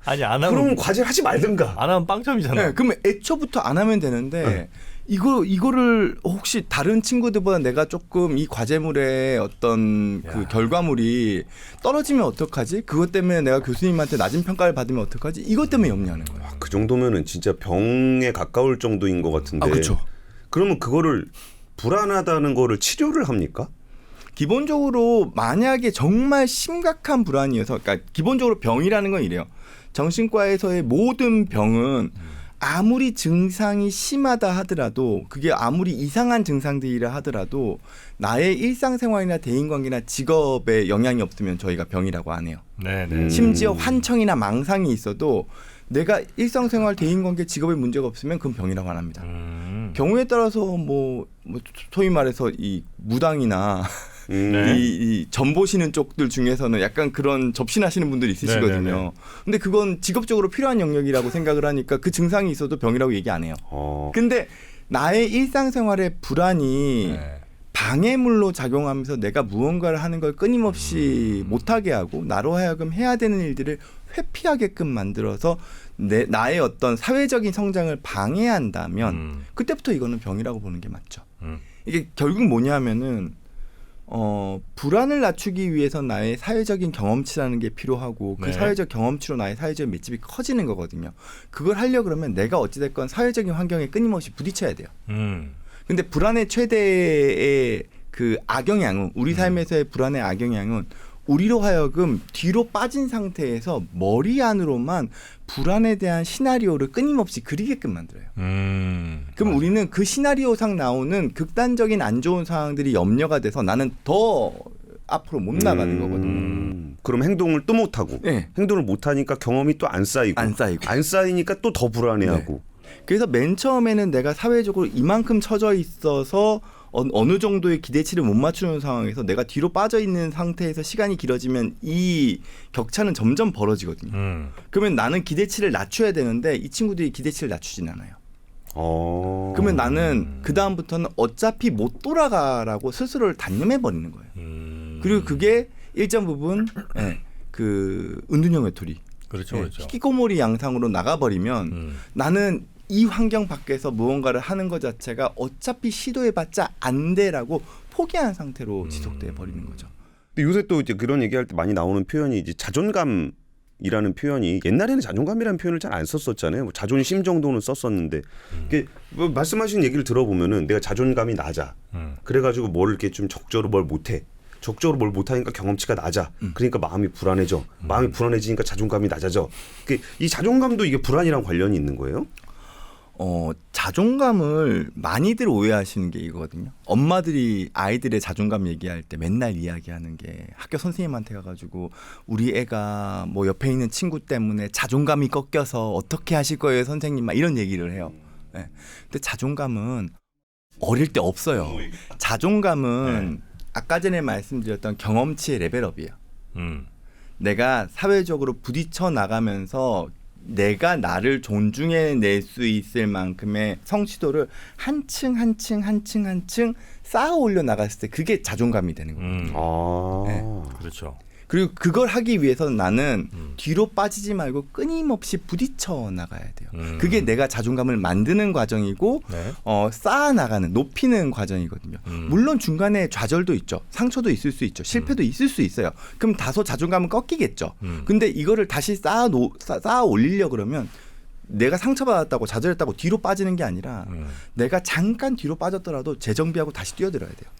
Speaker 2: 아니 안 하면
Speaker 3: 그럼 과제를 하지 말든가.
Speaker 2: 안 하면 빵점이잖아.
Speaker 1: 네, 그러면 애초부터 안 하면 되는데 이거를 혹시 다른 친구들보다 내가 조금 이 과제물의 어떤 그 결과물이 떨어지면 어떡하지? 그것 때문에 내가 교수님한테 낮은 평가를 받으면 어떡하지? 이것 때문에 염려하는 거예요.
Speaker 3: 그 정도면은 진짜 병에 가까울 정도인 것 같은데.
Speaker 1: 그렇죠.
Speaker 3: 그러면 그거를 불안하다는 거를 치료를 합니까?
Speaker 1: 기본적으로 만약에 정말 심각한 불안이어서, 그러니까 기본적으로 병이라는 건 이래요. 정신과에서의 모든 병은 아무리 증상이 심하다 하더라도 그게 아무리 이상한 증상들이라 하더라도 나의 일상생활이나 대인관계나 직업에 영향이 없으면 저희가 병이라고 안 해요. 심지어 환청이나 망상이 있어도 내가 일상생활, 대인관계, 직업에 문제가 없으면 그건 병이라고 안 합니다. 경우에 따라서 뭐 소위 말해서 이 무당이나 이 전보시는 쪽들 중에서는 약간 그런 접신하시는 분들이 있으시거든요. 근데 그건 직업적으로 필요한 영역이라고 생각을 하니까 그 증상이 있어도 병이라고 얘기 안 해요. 근데 나의 일상생활의 불안이 방해물로 작용하면서 내가 무언가를 하는 걸 끊임없이 못하게 하고 나로 하여금 해야 되는 일들을 회피하게끔 만들어서 나의 어떤 사회적인 성장을 방해한다면 그때부터 이거는 병이라고 보는 게 맞죠. 이게 결국 뭐냐면은 불안을 낮추기 위해서 나의 사회적인 경험치라는 게 필요하고 그 사회적 경험치로 나의 사회적 맷집이 커지는 거거든요. 그걸 하려고 그러면 내가 어찌됐건 사회적인 환경에 끊임없이 부딪혀야 돼요. 근데 불안의 최대의 그 악영향은 우리 삶에서의 불안의 악영향은 우리로 하여금 뒤로 빠진 상태에서 머리 안으로만 불안에 대한 시나리오를 끊임없이 그리게끔 만들어요. 그럼 우리는 그 시나리오상 나오는 극단적인 안 좋은 상황들이 염려가 돼서 나는 더 앞으로 못 나가는 거거든요.
Speaker 3: 그럼 행동을 또 못하고 행동을 못하니까 경험이 또 안 쌓이고 안 쌓이니까 또 더 불안해하고.
Speaker 1: 그래서 맨 처음에는 내가 사회적으로 이만큼 처져 있어서 어느 정도의 기대치를 못 맞추는 상황에서 내가 뒤로 빠져 있는 상태에서 시간이 길어지면 이 격차는 점점 벌어지거든요. 그러면 나는 기대치를 낮춰야 되는데 이 친구들이 기대치를 낮추진 않아요. 그러면 나는 그 다음부터는 어차피 못 돌아가라고 스스로를 단념해 버리는 거예요. 그리고 그게 일정 부분 그 은둔형 외톨이,
Speaker 2: 그렇죠, 그렇죠.
Speaker 1: 히키코모리 양상으로 나가버리면 나는 이 환경 밖에서 무언가를 하는 것 자체가 어차피 시도해봤자 안 돼라고 포기한 상태로 지속돼 버리는 거죠.
Speaker 3: 근데 요새 또 이제 그런 얘기할 때 많이 나오는 표현이 이제 자존감이라는 표현이, 옛날에는 자존감이라는 표현을 잘 안 썼었잖아요. 뭐 자존심 정도는 썼었는데 이게 뭐 말씀하신 얘기를 들어보면은 내가 자존감이 낮아. 그래가지고 뭘 이렇게 좀 적절히 뭘 못해. 적극적으로 뭘 못하니까 경험치가 낮아. 그러니까 마음이 불안해져. 마음이 불안해지니까 자존감이 낮아져. 이 자존감도 이게 불안이랑 관련이 있는 거예요?
Speaker 1: 자존감을 많이들 오해하시는 게 이거거든요. 엄마들이 아이들의 자존감 얘기할 때 맨날 이야기하는 게 학교 선생님한테 가가지고 우리 애가 뭐 옆에 있는 친구 때문에 자존감이 꺾여서 어떻게 하실 거예요, 선생님? 막 이런 얘기를 해요. 네. 근데 자존감은 어릴 때 없어요. 자존감은 아까 전에 말씀드렸던 경험치의 레벨업이에요. 내가 사회적으로 부딪혀 나가면서 내가 나를 존중해낼 수 있을 만큼의 성취도를 한층 쌓아 올려 나갔을 때 그게 자존감이 되는 거예요.
Speaker 2: 네. 그렇죠.
Speaker 1: 그리고 그걸 하기 위해서는 나는 뒤로 빠지지 말고 끊임없이 부딪혀 나가야 돼요. 그게 내가 자존감을 만드는 과정이고 쌓아 나가는, 높이는 과정이거든요. 물론 중간에 좌절도 있죠. 상처도 있을 수 있죠. 실패도 있을 수 있어요. 그럼 다소 자존감은 꺾이겠죠. 근데 이거를 다시 쌓아 올리려고 그러면 내가 상처받았다고 좌절했다고 뒤로 빠지는 게 아니라 내가 잠깐 뒤로 빠졌더라도 재정비하고 다시 뛰어들어야 돼요.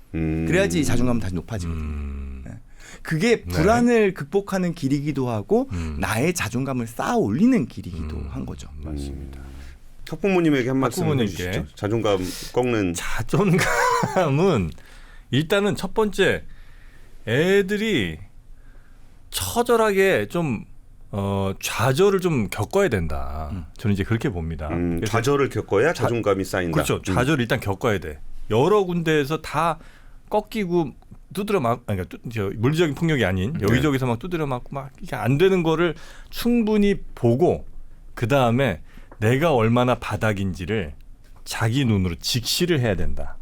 Speaker 1: 그래야지 자존감은 다시 높아지거든요. 그게 불안을 극복하는 길이기도 하고 나의 자존감을 쌓아 올리는 길이기도 한 거죠.
Speaker 3: 맞습니다. 학부모님에게 한 말씀 해주시죠. 자존감 꺾는.
Speaker 2: 자존감은 일단은 첫 번째, 애들이 처절하게 좀 좌절을 좀 겪어야 된다. 저는 이제 그렇게 봅니다.
Speaker 3: 좌절을 겪어야 자존감이 쌓인다.
Speaker 2: 그렇죠. 좌절을 일단 겪어야 돼. 여러 군데에서 다 꺾이고 두드려 맞고, 그러니까 물리적인 폭력이 아닌 여기저기서 막 두드려 맞고 막 이게 안 되는 거를 충분히 보고 그 다음에 내가 얼마나 바닥인지를 자기 눈으로 직시를 해야 된다.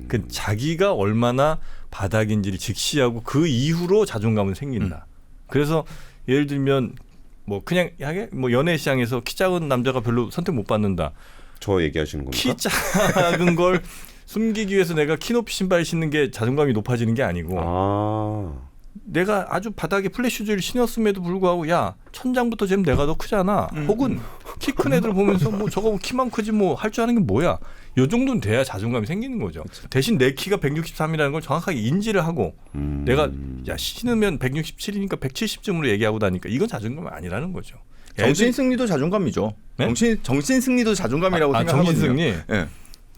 Speaker 2: 그 자기가 얼마나 바닥인지를 직시하고 그 이후로 자존감은 생긴다. 그래서 예를 들면 뭐 그냥 뭐 연애 시장에서 키 작은 남자가 별로 선택 못 받는다.
Speaker 3: 저 얘기하시는 겁니까?
Speaker 2: 키 작은 걸 숨기기 위해서 내가 키높이 신발 신는 게 자존감이 높아지는 게 아니고 내가 아주 바닥에 플랫슈즈를 신었음에도 불구하고 야 천장부터 쟤는 내가 더 크잖아. 혹은 키 큰 애들 보면서 뭐 저거 키만 크지 뭐 할 줄 아는 게 뭐야. 요 정도는 돼야 자존감이 생기는 거죠. 그쵸. 대신 내 키가 163이라는 걸 정확하게 인지를 하고 내가 야 신으면 167이니까 170쯤으로 얘기하고 다니까 이건 자존감이 아니라는 거죠.
Speaker 1: 정신 승리도 자존감이죠.
Speaker 2: 네?
Speaker 1: 정신 승리도 자존감이라고 생각하거든요.
Speaker 2: 정신 승리. 네.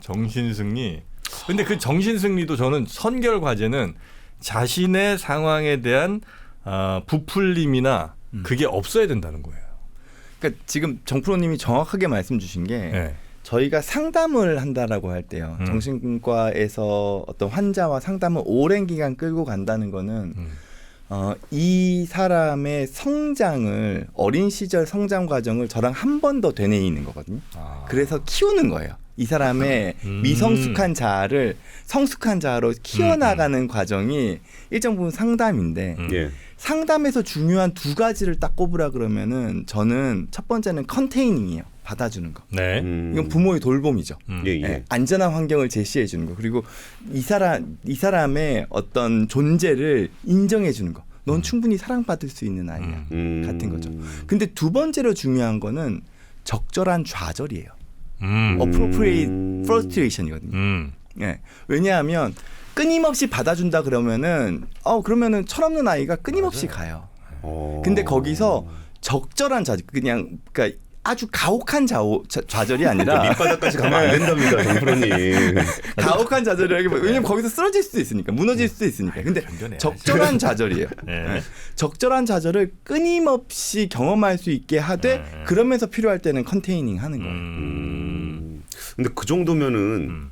Speaker 2: 정신 승리. 근데 그 정신 승리도 저는 선결 과제는 자신의 상황에 대한 부풀림이나 그게 없어야 된다는 거예요.
Speaker 1: 그러니까 지금 정프로님이 정확하게 말씀 주신 게 저희가 상담을 한다라고 할 때요. 정신과에서 어떤 환자와 상담을 오랜 기간 끌고 간다는 거는 이 사람의 성장을, 어린 시절 성장 과정을 저랑 한 번 더 되뇌이는 거거든요. 그래서 키우는 거예요. 이 사람의 미성숙한 자아를 성숙한 자아로 키워나가는 과정이 일정 부분 상담인데 상담에서 중요한 두 가지를 딱 꼽으라 그러면은 저는 첫 번째는 컨테이닝이에요. 받아주는 거. 이건 부모의 돌봄이죠. 안전한 환경을 제시해 주는 거. 그리고 이 사람의 어떤 존재를 인정해 주는 거. 넌 충분히 사랑받을 수 있는 아이야. 같은 거죠. 근데 두 번째로 중요한 거는 적절한 좌절이에요. appropriate frustration이거든요. 왜냐하면 끊임없이 받아준다 그러면은 그러면은 철없는 아이가 끊임없이 가요. 근데 거기서 적절한 좌절, 그러니까 아주 가혹한 좌절이 아니라
Speaker 3: 밑바닥까지 가면 안 된답니다, 정프로님.
Speaker 1: 가혹한 좌절이라기보다 왜냐면 거기서 쓰러질 수도 있으니까, 무너질 수도 있으니까. 근데 적절한 좌절이에요. 적절한 좌절을 끊임없이 경험할 수 있게 하되 그러면서 필요할 때는 컨테이닝 하는 거예요.
Speaker 3: 근데 그 정도면은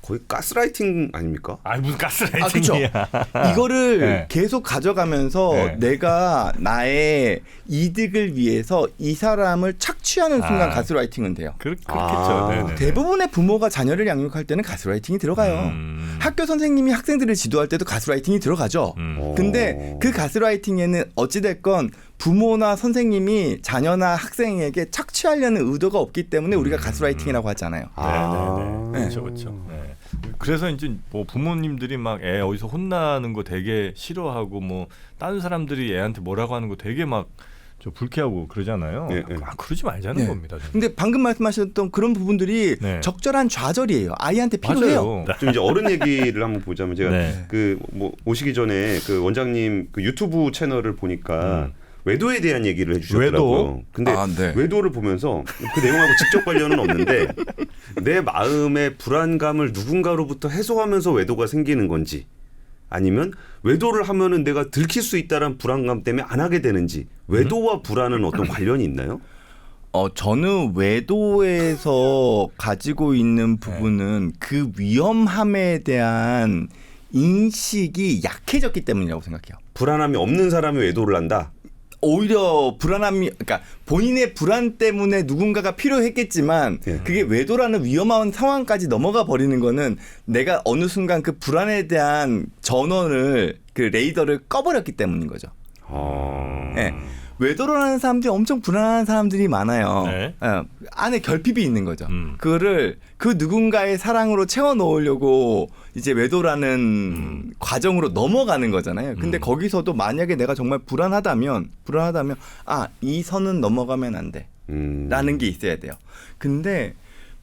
Speaker 3: 거의 가스라이팅 아닙니까?
Speaker 2: 아 무슨 가스라이팅이야.
Speaker 1: 이거를
Speaker 2: 네.
Speaker 1: 계속 가져가면서
Speaker 2: 네.
Speaker 1: 내가 나의 이득을 위해서 이 사람을 착취하는 순간 가스라이팅은 돼요.
Speaker 2: 그렇겠죠. 네네.
Speaker 1: 대부분의 부모가 자녀를 양육할 때는 가스라이팅이 들어가요. 학교 선생님이 학생들을 지도할 때도 가스라이팅이 들어가죠. 근데 그 가스라이팅에는 어찌됐건 부모나 선생님이 자녀나 학생에게 착취하려는 의도가 없기 때문에 우리가 가스라이팅이라고 하잖아요.
Speaker 2: 네네네. 그렇죠, 그렇죠. 네. 그래서 이제 뭐 부모님들이 막 애 어디서 혼나는 거 되게 싫어하고 뭐 다른 사람들이 애한테 뭐라고 하는 거 되게 막 저 불쾌하고 그러잖아요.
Speaker 3: 네, 네.
Speaker 2: 그러지 말자는 겁니다. 저는.
Speaker 1: 근데 방금 말씀하셨던 그런 부분들이
Speaker 2: 네.
Speaker 1: 적절한 좌절이에요. 아이한테 필요해요.
Speaker 2: 맞아요.
Speaker 3: 좀 이제 어른 얘기를 한번 보자면 제가
Speaker 2: 네.
Speaker 3: 그 뭐 오시기 전에 그 원장님 그 유튜브 채널을 보니까 외도에 대한 얘기를 해주셨더라고요.
Speaker 2: 외도?
Speaker 3: 근데
Speaker 1: 네.
Speaker 3: 외도를 보면서 그 내용하고 직접 관련은 없는데 내 마음의 불안감을 누군가로부터 해소하면서 외도가 생기는 건지 아니면 외도를 하면은 내가 들킬 수 있다는 불안감 때문에 안 하게 되는지 외도와 불안은 어떤 관련이 있나요?
Speaker 1: 저는 외도에서 가지고 있는 부분은 그 위험함에 대한 인식이 약해졌기 때문이라고 생각해요.
Speaker 3: 불안함이 없는 사람이 외도를 한다.
Speaker 1: 오히려 불안함이 그러니까 본인의 불안 때문에 누군가가 필요했겠지만
Speaker 3: 예.
Speaker 1: 그게 외도라는 위험한 상황까지 넘어가 버리는 거는 내가 어느 순간 그 불안에 대한 전원을 그 레이더를 꺼버렸기 때문인 거죠. 네. 외도를 하는 사람들이 엄청 불안한 사람들이 많아요.
Speaker 2: 네.
Speaker 1: 안에 결핍이 있는 거죠. 그거를 그 누군가의 사랑으로 채워 넣으려고 이제 외도라는 과정으로 넘어가는 거잖아요. 근데 거기서도 만약에 내가 정말 불안하다면 이 선은 넘어가면 안 돼. 라는 게 있어야 돼요. 근데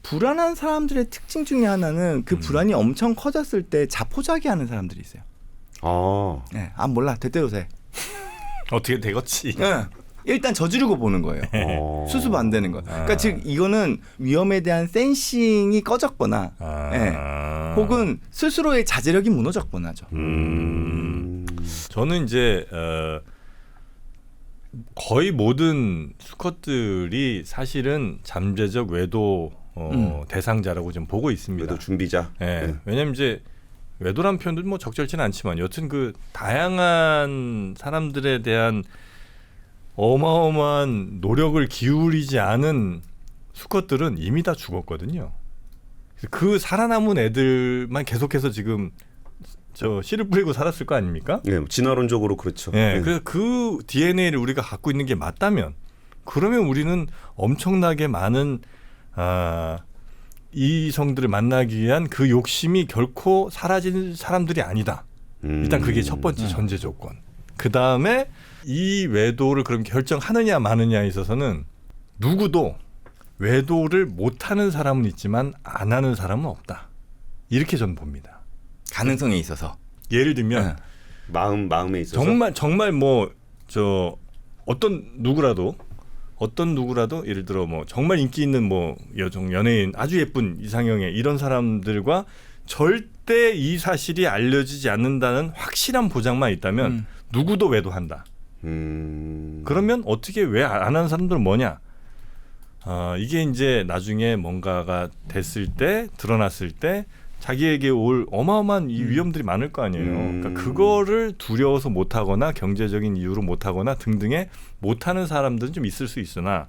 Speaker 1: 불안한 사람들의 특징 중에 하나는 그 불안이 엄청 커졌을 때 자포자기하는 사람들이 있어요. 네. 몰라. 대대로 돼.
Speaker 2: 어떻게 되겠지.
Speaker 1: 네. 일단 저지르고 보는 거예요. 수습 안 되는 거. 그러니까 즉 이거는 위험에 대한 센싱이 꺼졌거나, 혹은 스스로의 자제력이 무너졌거나죠.
Speaker 2: 저는 이제 거의 모든 수컷들이 사실은 잠재적 외도 대상자라고 좀 보고 있습니다.
Speaker 3: 외도 준비자.
Speaker 2: 네. 왜냐하면 이제 외도란 표현도 뭐 적절치는 않지만 여튼 그 다양한 사람들에 대한 어마어마한 노력을 기울이지 않은 수컷들은 이미 다 죽었거든요. 그 살아남은 애들만 계속해서 지금 저 씨를 뿌리고 살았을 거 아닙니까?
Speaker 3: 네, 진화론적으로 그렇죠.
Speaker 2: 네, 그래서 그 DNA를 우리가 갖고 있는 게 맞다면 그러면 우리는 엄청나게 많은 이성들을 만나기 위한 그 욕심이 결코 사라진 사람들이 아니다. 일단 그게 첫 번째 전제 조건. 그 다음에 이 외도를 그럼 결정하느냐 마느냐에 있어서는 누구도 외도를 못하는 사람은 있지만 안 하는 사람은 없다. 이렇게 저는 봅니다.
Speaker 1: 가능성에 있어서.
Speaker 2: 예를 들면
Speaker 3: 마음에 있어서
Speaker 2: 정말 뭐 저 어떤 누구라도 예를 들어 뭐 정말 인기 있는 뭐 여성 연예인 아주 예쁜 이상형의 이런 사람들과 절대 이 사실이 알려지지 않는다는 확실한 보장만 있다면 누구도 외도한다. 그러면 어떻게 왜 안 하는 사람들은 뭐냐? 이게 이제 나중에 뭔가가 됐을 때 드러났을 때 자기에게 올 어마어마한 이 위험들이 많을 거 아니에요. 그러니까 그거를 두려워서 못하거나 경제적인 이유로 못하거나 등등의 못하는 사람들은 좀 있을 수 있으나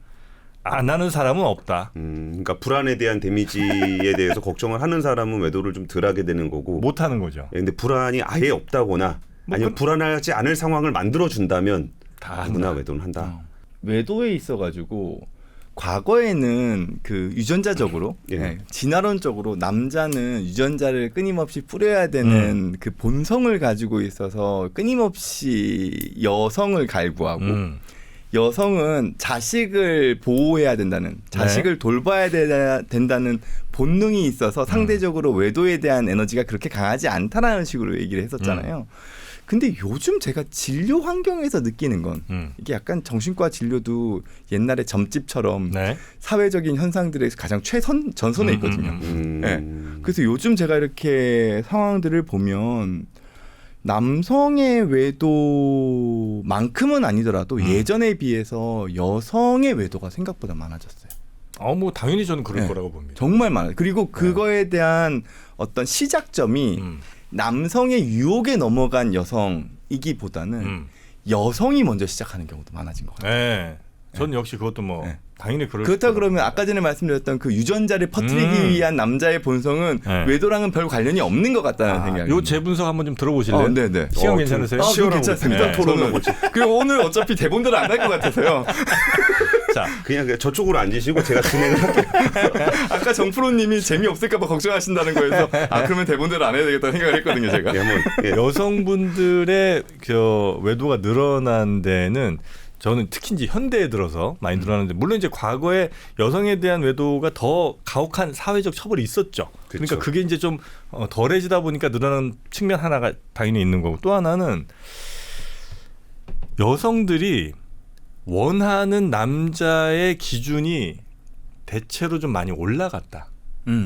Speaker 2: 안 하는 사람은 없다.
Speaker 3: 그러니까 불안에 대한 데미지에 대해서 걱정을 하는 사람은 외도를 좀 덜하게 되는 거고
Speaker 2: 못하는 거죠.
Speaker 3: 근데 불안이 아예 없다거나 아니면 불안하지 않을 상황을 만들어 준다면 누구나 외도는 한다.
Speaker 1: 외도에 있어가지고 과거에는 그 유전자적으로 진화론적으로 남자는 유전자를 끊임없이 뿌려야 되는 그 본성을 가지고 있어서 끊임없이 여성을 갈구하고 여성은 자식을 보호해야 된다는 자식을 돌봐야 된다는 본능이 있어서 상대적으로 외도에 대한 에너지가 그렇게 강하지 않다라는 식으로 얘기를 했었잖아요. 근데 요즘 제가 진료 환경에서 느끼는 건 이게 약간 정신과 진료도 옛날에 점집처럼 사회적인 현상들에서 가장 전선에 있거든요. 그래서 요즘 제가 이렇게 상황들을 보면 남성의 외도만큼은 아니더라도 예전에 비해서 여성의 외도가 생각보다 많아졌어요.
Speaker 2: 뭐 당연히 저는 그럴 거라고 봅니다.
Speaker 1: 정말 많아요. 그리고 그거에 대한 어떤 시작점이 남성의 유혹에 넘어간 여성이기보다는 여성이 먼저 시작하는 경우도 많아진 것 같아요.
Speaker 2: 네. 전 역시 그것도 뭐 당연히
Speaker 1: 그렇다 그러면 아까 전에 말씀드렸던 그 유전자를 퍼뜨리기 위한 남자의 본성은 외도랑은 별 관련이 없는 것 같다는 생각이.
Speaker 2: 요 재분석 한번 좀 들어보실래요?
Speaker 1: 네네.
Speaker 2: 시간 괜찮으세요?
Speaker 1: 괜찮습니다. 토론은. 그리고 오늘 어차피 대본대로 안 할 것 같아서요.
Speaker 3: 자, 그냥 저쪽으로 앉으시고 제가 진행을 할게요.
Speaker 1: 아까 정프로님이 재미없을까봐 걱정하신다는 거에서 그러면 대본대로 안 해야 되겠다 생각을 했거든요, 제가.
Speaker 2: 여성분들의 그 외도가 늘어난 데는 저는 특히 이제 현대에 들어서 많이 늘어나는데 물론 이제 과거에 여성에 대한 외도가 더 가혹한 사회적 처벌이 있었죠. 그러니까 그게 이제 좀 덜해지다 보니까 늘어나는 측면 하나가 당연히 있는 거고 또 하나는 여성들이 원하는 남자의 기준이 대체로 좀 많이 올라갔다.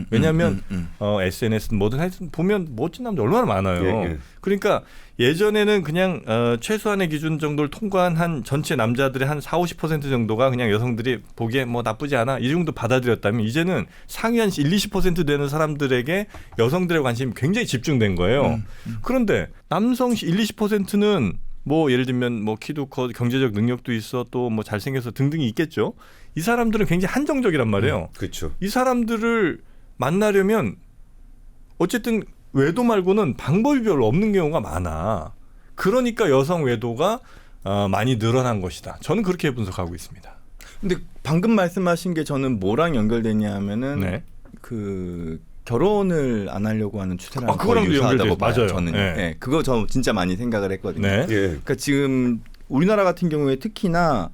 Speaker 2: 왜냐하면 SNS 뭐든 하여튼 보면 멋진 남자 얼마나 많아요. 그러니까 예전에는 그냥 최소한의 기준 정도를 통과한 한 전체 남자들의 한 40-50% 정도가 그냥 여성들이 보기에 뭐 나쁘지 않아 이 정도 받아들였다면 이제는 상위 한 1-20% 되는 사람들에게 여성들의 관심이 굉장히 집중된 거예요. 그런데 남성 1-20%는 뭐 예를 들면 뭐 키도 커 경제적 능력도 있어 또 뭐 잘생겨서 등등이 있겠죠. 이 사람들은 굉장히 한정적이란 말이에요.
Speaker 3: 그렇죠.
Speaker 2: 이 사람들을 만나려면 어쨌든 외도 말고는 방법이 별로 없는 경우가 많아. 그러니까 여성 외도가 많이 늘어난 것이다. 저는 그렇게 분석하고 있습니다.
Speaker 1: 근데 방금 말씀하신 게 저는 뭐랑 연결되냐 하면은 그 결혼을 안 하려고 하는 추세랑 거의 유사하다고 봐요.
Speaker 2: 맞아요.
Speaker 1: 저는 그거 저 진짜 많이 생각을 했거든요. 그러니까 지금 우리나라 같은 경우에 특히나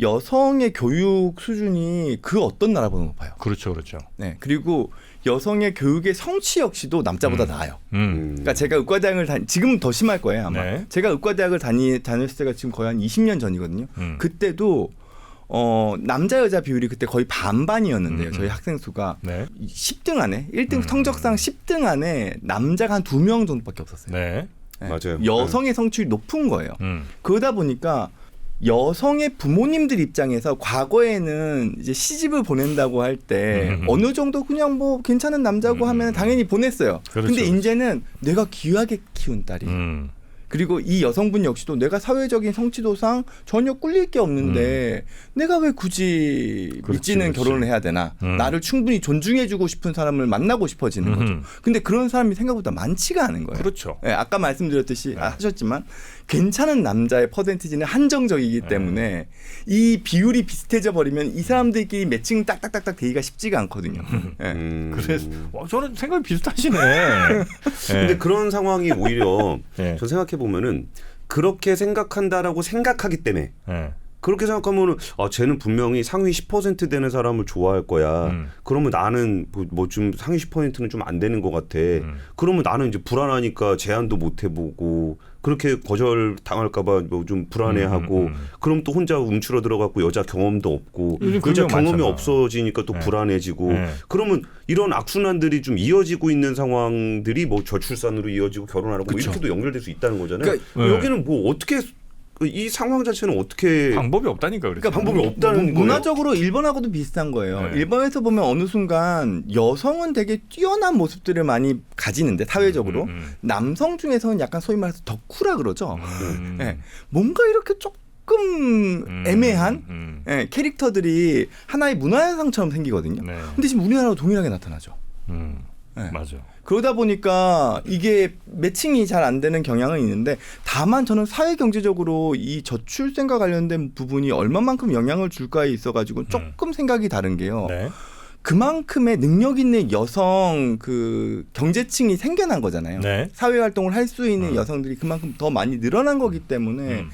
Speaker 1: 여성의 교육 수준이 그 어떤 나라보다 높아요.
Speaker 2: 그렇죠, 그렇죠.
Speaker 1: 네, 그리고 여성의 교육의 성취 역시도 남자보다 나아요. 그러니까 제가 의과대학을 지금 더 심할 거예요 아마. 제가 의과대학을 다녔을 때가 지금 거의 한 20년 전이거든요. 그때도 남자 여자 비율이 그때 거의 반반이었는데요. 저희 학생 수가 10등 안에 1등 성적상 10등 안에 남자가 한 2명 정도밖에 없었어요.
Speaker 3: 맞아요.
Speaker 1: 여성의 성취율이 높은 거예요. 그러다 보니까 여성의 부모님들 입장에서 과거에는 이제 시집을 보낸다고 할 때 어느 정도 그냥 뭐 괜찮은 남자고 하면 당연히 보냈어요.
Speaker 2: 그렇죠,
Speaker 1: 근데
Speaker 2: 그렇죠.
Speaker 1: 이제는 내가 귀하게 키운 딸이 그리고 이 여성분 역시도 내가 사회적인 성취도상 전혀 꿀릴 게 없는데 내가 왜 굳이 믿지는 결혼을 해야 되나. 나를 충분히 존중해주고 싶은 사람을 만나고 싶어지는 거죠. 근데 그런 사람이 생각보다 많지가 않은 거예요.
Speaker 2: 그렇죠.
Speaker 1: 네, 아까 말씀드렸듯이 하셨지만 괜찮은 남자의 퍼센티지는 한정적이기 때문에 이 비율이 비슷해져 버리면 이 사람들끼리 매칭 딱딱딱딱 되기가 쉽지가 않거든요.
Speaker 2: 그래서 저는 생각이 비슷하시네.
Speaker 3: 근데 그런 상황이 오히려 저 생각해 보면은 그렇게 생각한다라고 생각하기 때문에 그렇게 생각하면은 쟤는 분명히 상위 10% 되는 사람을 좋아할 거야. 그러면 나는 뭐 좀 상위 10%는 좀 안 되는 것 같아. 그러면 나는 이제 불안하니까 제안도 못 해보고 그렇게 거절 당할까봐 뭐 좀 불안해하고 그럼 또 혼자 움츠러 들어가고 여자 경험도 없고 여자 경험이 많잖아. 없어지니까 또 불안해지고 그러면 이런 악순환들이 좀 이어지고 있는 상황들이 뭐 저출산으로 이어지고 결혼하라고 뭐 이렇게도 연결될 수 있다는 거잖아요. 그러니까 여기는 뭐 어떻게 이 상황 자체는 어떻게
Speaker 2: 방법이 없다니까.
Speaker 1: 그러니까 방법이 없다는 거예요. 문화적으로 일본하고도 비슷한 거예요. 일본에서 보면 어느 순간 여성은 되게 뛰어난 모습들을 많이 가지는데 사회적으로 남성 중에서는 약간 소위 말해서 덕후라 그러죠. 뭔가 이렇게 조금 애매한 캐릭터들이 하나의 문화현상처럼 생기거든요. 근데 지금 우리나라도 동일하게 나타나죠.
Speaker 2: 맞아.
Speaker 1: 그러다 보니까 이게 매칭이 잘 안 되는 경향은 있는데 다만 저는 사회 경제적으로 이 저출생과 관련된 부분이 얼마만큼 영향을 줄까에 있어가지고 조금 생각이 다른 게요. 그만큼의 능력 있는 여성 그 경제층이 생겨난 거잖아요. 사회 활동을 할 수 있는 여성들이 그만큼 더 많이 늘어난 거기 때문에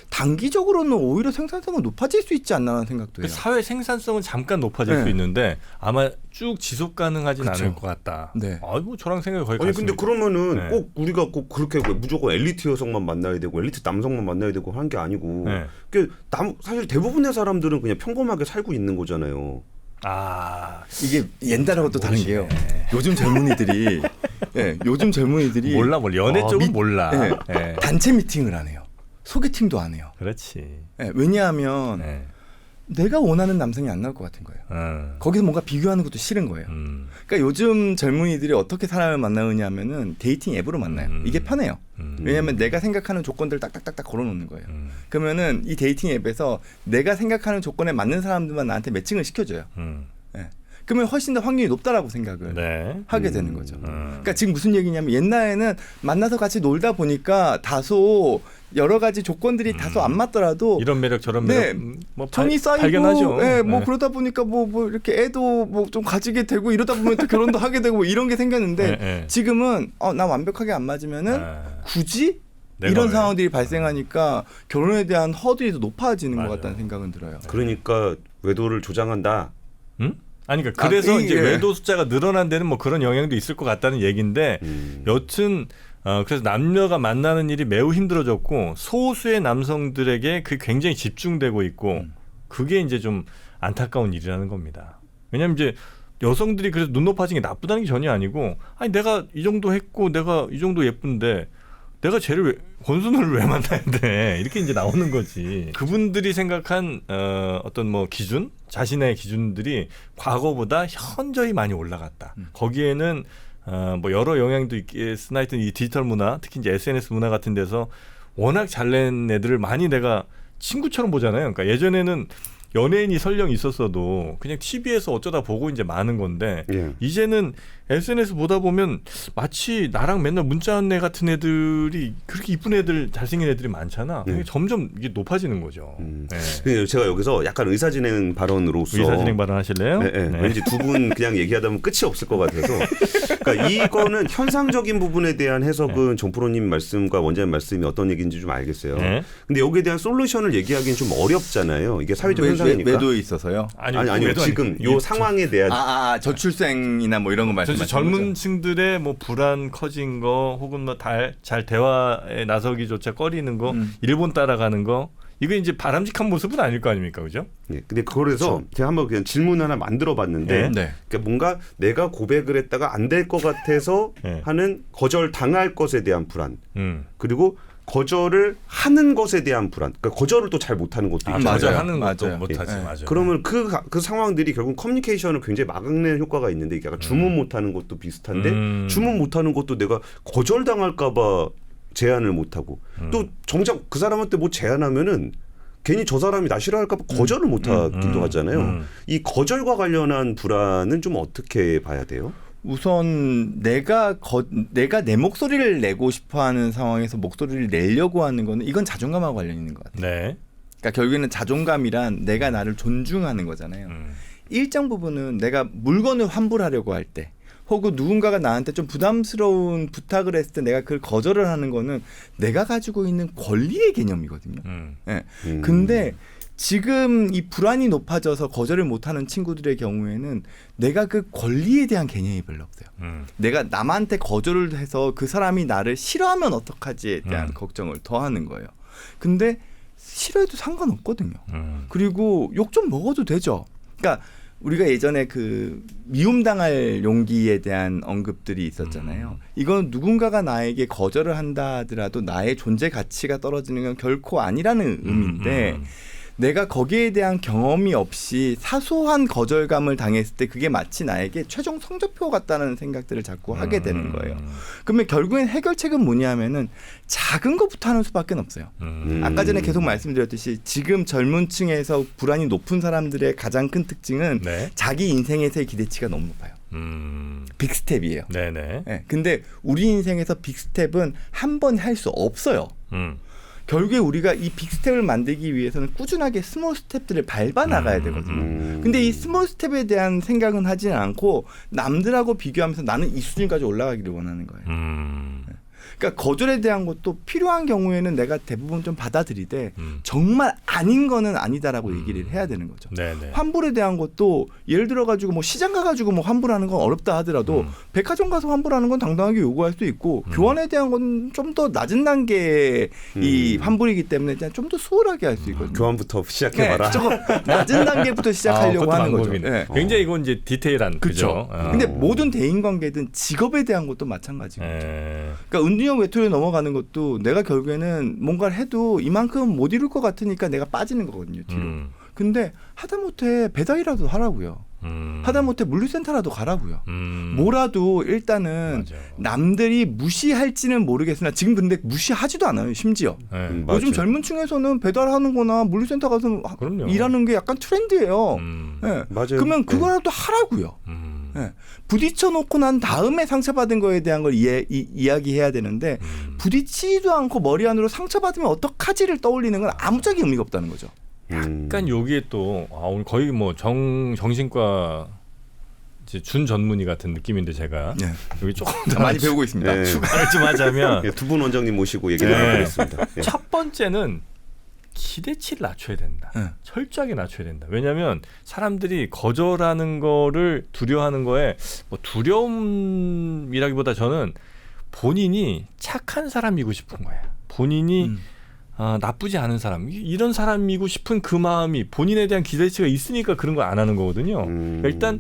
Speaker 1: 단기적으로는 오히려 생산성은 높아질 수 있지 않나라는 생각도 해요.
Speaker 2: 사회 생산성은 잠깐 높아질 수 있는데 아마 쭉 지속 가능하진 않을 것 같다. 아이고 저랑 생각이 거의 같습니다.
Speaker 3: 근데 그러면은 꼭 우리가 꼭 그렇게 무조건 엘리트 여성만 만나야 되고 엘리트 남성만 만나야 되고 하는 게 아니고 사실 대부분의 사람들은 그냥 평범하게 살고 있는 거잖아요.
Speaker 1: 이게 옛날하고 또 다른 게요. 요즘 젊은이들이
Speaker 2: 몰라 연애 쪽은 몰라.
Speaker 1: 단체 미팅을 안 해요. 소개팅도 안 해요.
Speaker 2: 그렇지.
Speaker 1: 왜냐하면 내가 원하는 남성이 안 나올 것 같은 거예요. 거기서 뭔가 비교하는 것도 싫은 거예요. 그러니까 요즘 젊은이들이 어떻게 사람을 만나느냐 하면은 데이팅 앱으로 만나요. 이게 편해요. 왜냐하면 내가 생각하는 조건들을 딱딱딱딱 걸어놓는 거예요. 그러면은 이 데이팅 앱에서 내가 생각하는 조건에 맞는 사람들만 나한테 매칭을 시켜줘요. 네. 그러면 훨씬 더 확률이 높다라고 생각을
Speaker 2: 네.
Speaker 1: 하게 되는 거죠. 그러니까 지금 무슨 얘기냐면 옛날에는 만나서 같이 놀다 보니까 다소 여러 가지 조건들이 다소 안 맞더라도
Speaker 2: 이런 매력 저런
Speaker 1: 네,
Speaker 2: 매력 뭐
Speaker 1: 정이 쌓이고
Speaker 2: 발견하죠.
Speaker 1: 네, 뭐
Speaker 2: 네.
Speaker 1: 그러다 보니까 뭐 이렇게 애도 뭐 좀 가지게 되고 이러다 보면 또 결혼도 하게 되고 뭐 이런 게 생겼는데
Speaker 2: 네, 네.
Speaker 1: 지금은 나 완벽하게 안 맞으면은 굳이
Speaker 2: 내가
Speaker 1: 이런
Speaker 2: 왜?
Speaker 1: 상황들이 발생하니까 결혼에 대한 허들이 더 높아지는
Speaker 2: 맞아요.
Speaker 1: 것 같다는 생각은 들어요.
Speaker 3: 그러니까 외도를 조장한다.
Speaker 2: 응? 아니 그러니까 그래서 이제
Speaker 1: 예.
Speaker 2: 외도 숫자가 늘어난 데는 뭐 그런 영향도 있을 것 같다는 얘기인데 여튼 그래서 남녀가 만나는 일이 매우 힘들어졌고 소수의 남성들에게 그게 굉장히 집중되고 있고 그게 이제 좀 안타까운 일이라는 겁니다. 왜냐하면 이제 여성들이 그래서 눈 높아진 게 나쁘다는 게 전혀 아니고 아니 내가 이 정도 했고 내가 이 정도 예쁜데 내가 쟤를 권순우를 왜 만나야 돼 이렇게 이제 나오는 거지. 그분들이 생각한 어떤 뭐 기준 자신의 기준들이 과거보다 현저히 많이 올라갔다. 거기에는 뭐 여러 영향도 있겠으나 하여튼 이 디지털 문화 특히 이제 SNS 문화 같은 데서 워낙 잘낸 애들을 많이 내가 친구처럼 보잖아요. 그러니까 예전에는 연예인이 설령 있었어도 그냥 TV에서 어쩌다 보고 이제 많은 건데
Speaker 3: 예.
Speaker 2: 이제는 SNS 보다 보면 마치 나랑 맨날 문자한 애 같은 애들이 그렇게 이쁜 애들 잘생긴 애들이 많잖아. 그게 점점 이게 높아지는 거죠. 네.
Speaker 3: 제가 여기서 약간 의사진행 발언으로서
Speaker 2: 의사진행 발언하실래요?
Speaker 3: 네, 네.
Speaker 2: 네.
Speaker 3: 왠지 두 분 그냥 얘기하다 보면 끝이 없을 것 같아서 그러니까 이거는 현상적인 부분에 대한 해석은 정프로님 말씀과 원장님 말씀이 어떤 얘기인지 좀 알겠어요.
Speaker 2: 네.
Speaker 3: 근데 여기에 대한 솔루션을 얘기하기는 좀 어렵잖아요. 이게 사회적 현상이니까.
Speaker 1: 외도에 있어서요.
Speaker 3: 아니요. 지금 요 상황에 대한
Speaker 1: 저출생이나 뭐 이런 거 말씀하시는
Speaker 2: 젊은 층들의 뭐 불안 커진 거 혹은 뭐 잘 대화에 나서기조차 꺼리는 거 일본 따라가는 거 이거 이제 바람직한 모습은 아닐 거 아닙니까, 그죠?
Speaker 3: 네, 근데 그래서 제가 한번 그냥 질문 하나 만들어봤는데,
Speaker 1: 네.
Speaker 3: 그러니까 뭔가 내가 고백을 했다가 안 될 것 같아서
Speaker 2: 네.
Speaker 3: 하는 거절 당할 것에 대한 불안,
Speaker 2: 음.
Speaker 3: 그리고 거절을 하는 것에 대한 불안, 그러니까 거절을 또 잘 못하는 것도 있잖아요.
Speaker 1: 맞아요.
Speaker 2: 하는 것도
Speaker 1: 맞아요.
Speaker 2: 못하지,
Speaker 1: 예.
Speaker 2: 맞아요.
Speaker 3: 그러면 그 상황들이 결국 커뮤니케이션을 굉장히 막는 효과가 있는데 이게 약간 주문 못하는 것도 비슷한데 주문 못하는 것도 내가 거절당할까봐 제안을 못하고 또 정작 그 사람한테 뭐 제안하면은 괜히 저 사람이 나 싫어할까봐 거절을 못하기도 하잖아요. 이 거절과 관련한 불안은 좀 어떻게 봐야 돼요?
Speaker 1: 우선 내가 내 목소리를 내고 싶어하는 상황에서 목소리를 내려고 하는 거는 이건 자존감하고 관련 있는 것 같아요.
Speaker 2: 네.
Speaker 1: 그러니까 결국에는 자존감이란 내가 나를 존중하는 거잖아요. 일정 부분은 내가 물건을 환불하려고 할 때 혹은 누군가가 나한테 좀 부담스러운 부탁을 했을 때 내가 그걸 거절을 하는 거는 내가 가지고 있는 권리의 개념이거든요. 네. 근데 지금 이 불안이 높아져서 거절을 못하는 친구들의 경우에는 내가 그 권리에 대한 개념이 별로 없어요. 내가 남한테 거절을 해서 그 사람이 나를 싫어하면 어떡하지에 대한 걱정을 더하는 거예요. 근데 싫어해도 상관없거든요. 그리고 욕 좀 먹어도 되죠. 그러니까 우리가 예전에 그 미움당할 용기에 대한 언급들이 있었잖아요. 이건 누군가가 나에게 거절을 한다 하더라도 나의 존재 가치가 떨어지는 건 결코 아니라는 의미인데 내가 거기에 대한 경험이 없이 사소한 거절감을 당했을 때 그게 마치 나에게 최종 성적표 같다는 생각들을 자꾸 하게 되는 거예요. 그러면 결국엔 해결책은 뭐냐면은 작은 것부터 하는 수밖에 없어요. 아까 전에 계속 말씀드렸듯이 지금 젊은 층에서 불안이 높은 사람들의 가장 큰 특징은
Speaker 2: 네.
Speaker 1: 자기 인생에서의 기대치가 너무 높아요. 빅스텝이에요.
Speaker 2: 네네.
Speaker 1: 네, 근데 우리 인생에서 빅스텝은 한 번 할 수 없어요. 결국에 우리가 이 빅스텝을 만들기 위해서는 꾸준하게 스몰 스텝들을 밟아 나가야 되거든요. 근데 이 스몰 스텝에 대한 생각은 하지는 않고 남들하고 비교하면서 나는 이 수준까지 올라가기를 원하는 거예요. 그러니까 거절에 대한 것도 필요한 경우에는 내가 대부분 좀 받아들이되 정말 아닌 거는 아니다라고 얘기를 해야 되는 거죠.
Speaker 2: 네네.
Speaker 1: 환불에 대한 것도 예를 들어 가지고 뭐 시장 가 가지고 뭐 환불하는 건 어렵다 하더라도 백화점 가서 환불하는 건 당당하게 요구할 수 있고 교환에 대한 건 좀 더 낮은 단계의 이 환불이기 때문에 좀 더 수월하게 할 수 있거든요.
Speaker 3: 교환부터 시작해봐라.
Speaker 1: 네, 조금 낮은 단계부터 시작하려고
Speaker 2: 그것도
Speaker 1: 하는 거죠.
Speaker 2: 방법이네.
Speaker 1: 네.
Speaker 2: 굉장히 이건 이제 디테일한
Speaker 1: 그렇죠.
Speaker 2: 그죠.
Speaker 1: 근데 모든 대인관계든 직업에 대한 것도 마찬가지고.
Speaker 2: 네.
Speaker 1: 그러니까 은둔형 외톨이로 넘어가는 것도 내가 결국에는 뭔가를 해도 이만큼 못 이룰 것 같으니까 내가 빠지는 거거든요. 뒤로. 근데 하다못해 배달이라도 하라고요. 하다못해 물류센터라도 가라고요. 뭐라도 일단은
Speaker 2: 맞아요.
Speaker 1: 남들이 무시할지는 모르겠으나 지금 근데 무시하지도 않아요. 심지어
Speaker 2: 네.
Speaker 1: 요즘 젊은 층에서는 배달하는 거나 물류센터 가서
Speaker 2: 그럼요.
Speaker 1: 일하는 게 약간 트렌드예요. 네.
Speaker 3: 맞아요.
Speaker 1: 그러면 그거라도 하라고요. 네. 부딪혀 놓고 난 다음에 상처받은 거에 대한 걸 이야기해야 되는데 부딪히지도 않고 머리 안으로 상처받으면 어떡하지를 떠올리는 건 아무짝에 의미가 없다는 거죠.
Speaker 2: 약간 여기에 또 오늘 거의 뭐 정신과 이제 준 전문의 같은 느낌인데 제가
Speaker 1: 네.
Speaker 2: 여기 조금 더
Speaker 1: 많이 배우고 있습니다.
Speaker 3: 네.
Speaker 2: 추가를 좀 하자면
Speaker 3: 두 분 원장님 모시고 얘기
Speaker 2: 네.
Speaker 3: 나눠보겠습니다. 네.
Speaker 2: 첫 번째는 기대치를 낮춰야 된다.
Speaker 1: 네.
Speaker 2: 철저하게 낮춰야 된다. 왜냐하면 사람들이 거절하는 거를 두려워하는 거에 뭐 두려움이라기보다 저는 본인이 착한 사람이고 싶은 거야. 본인이 나쁘지 않은 사람, 이런 사람이고 싶은 그 마음이 본인에 대한 기대치가 있으니까 그런 걸 안 하는 거거든요. 일단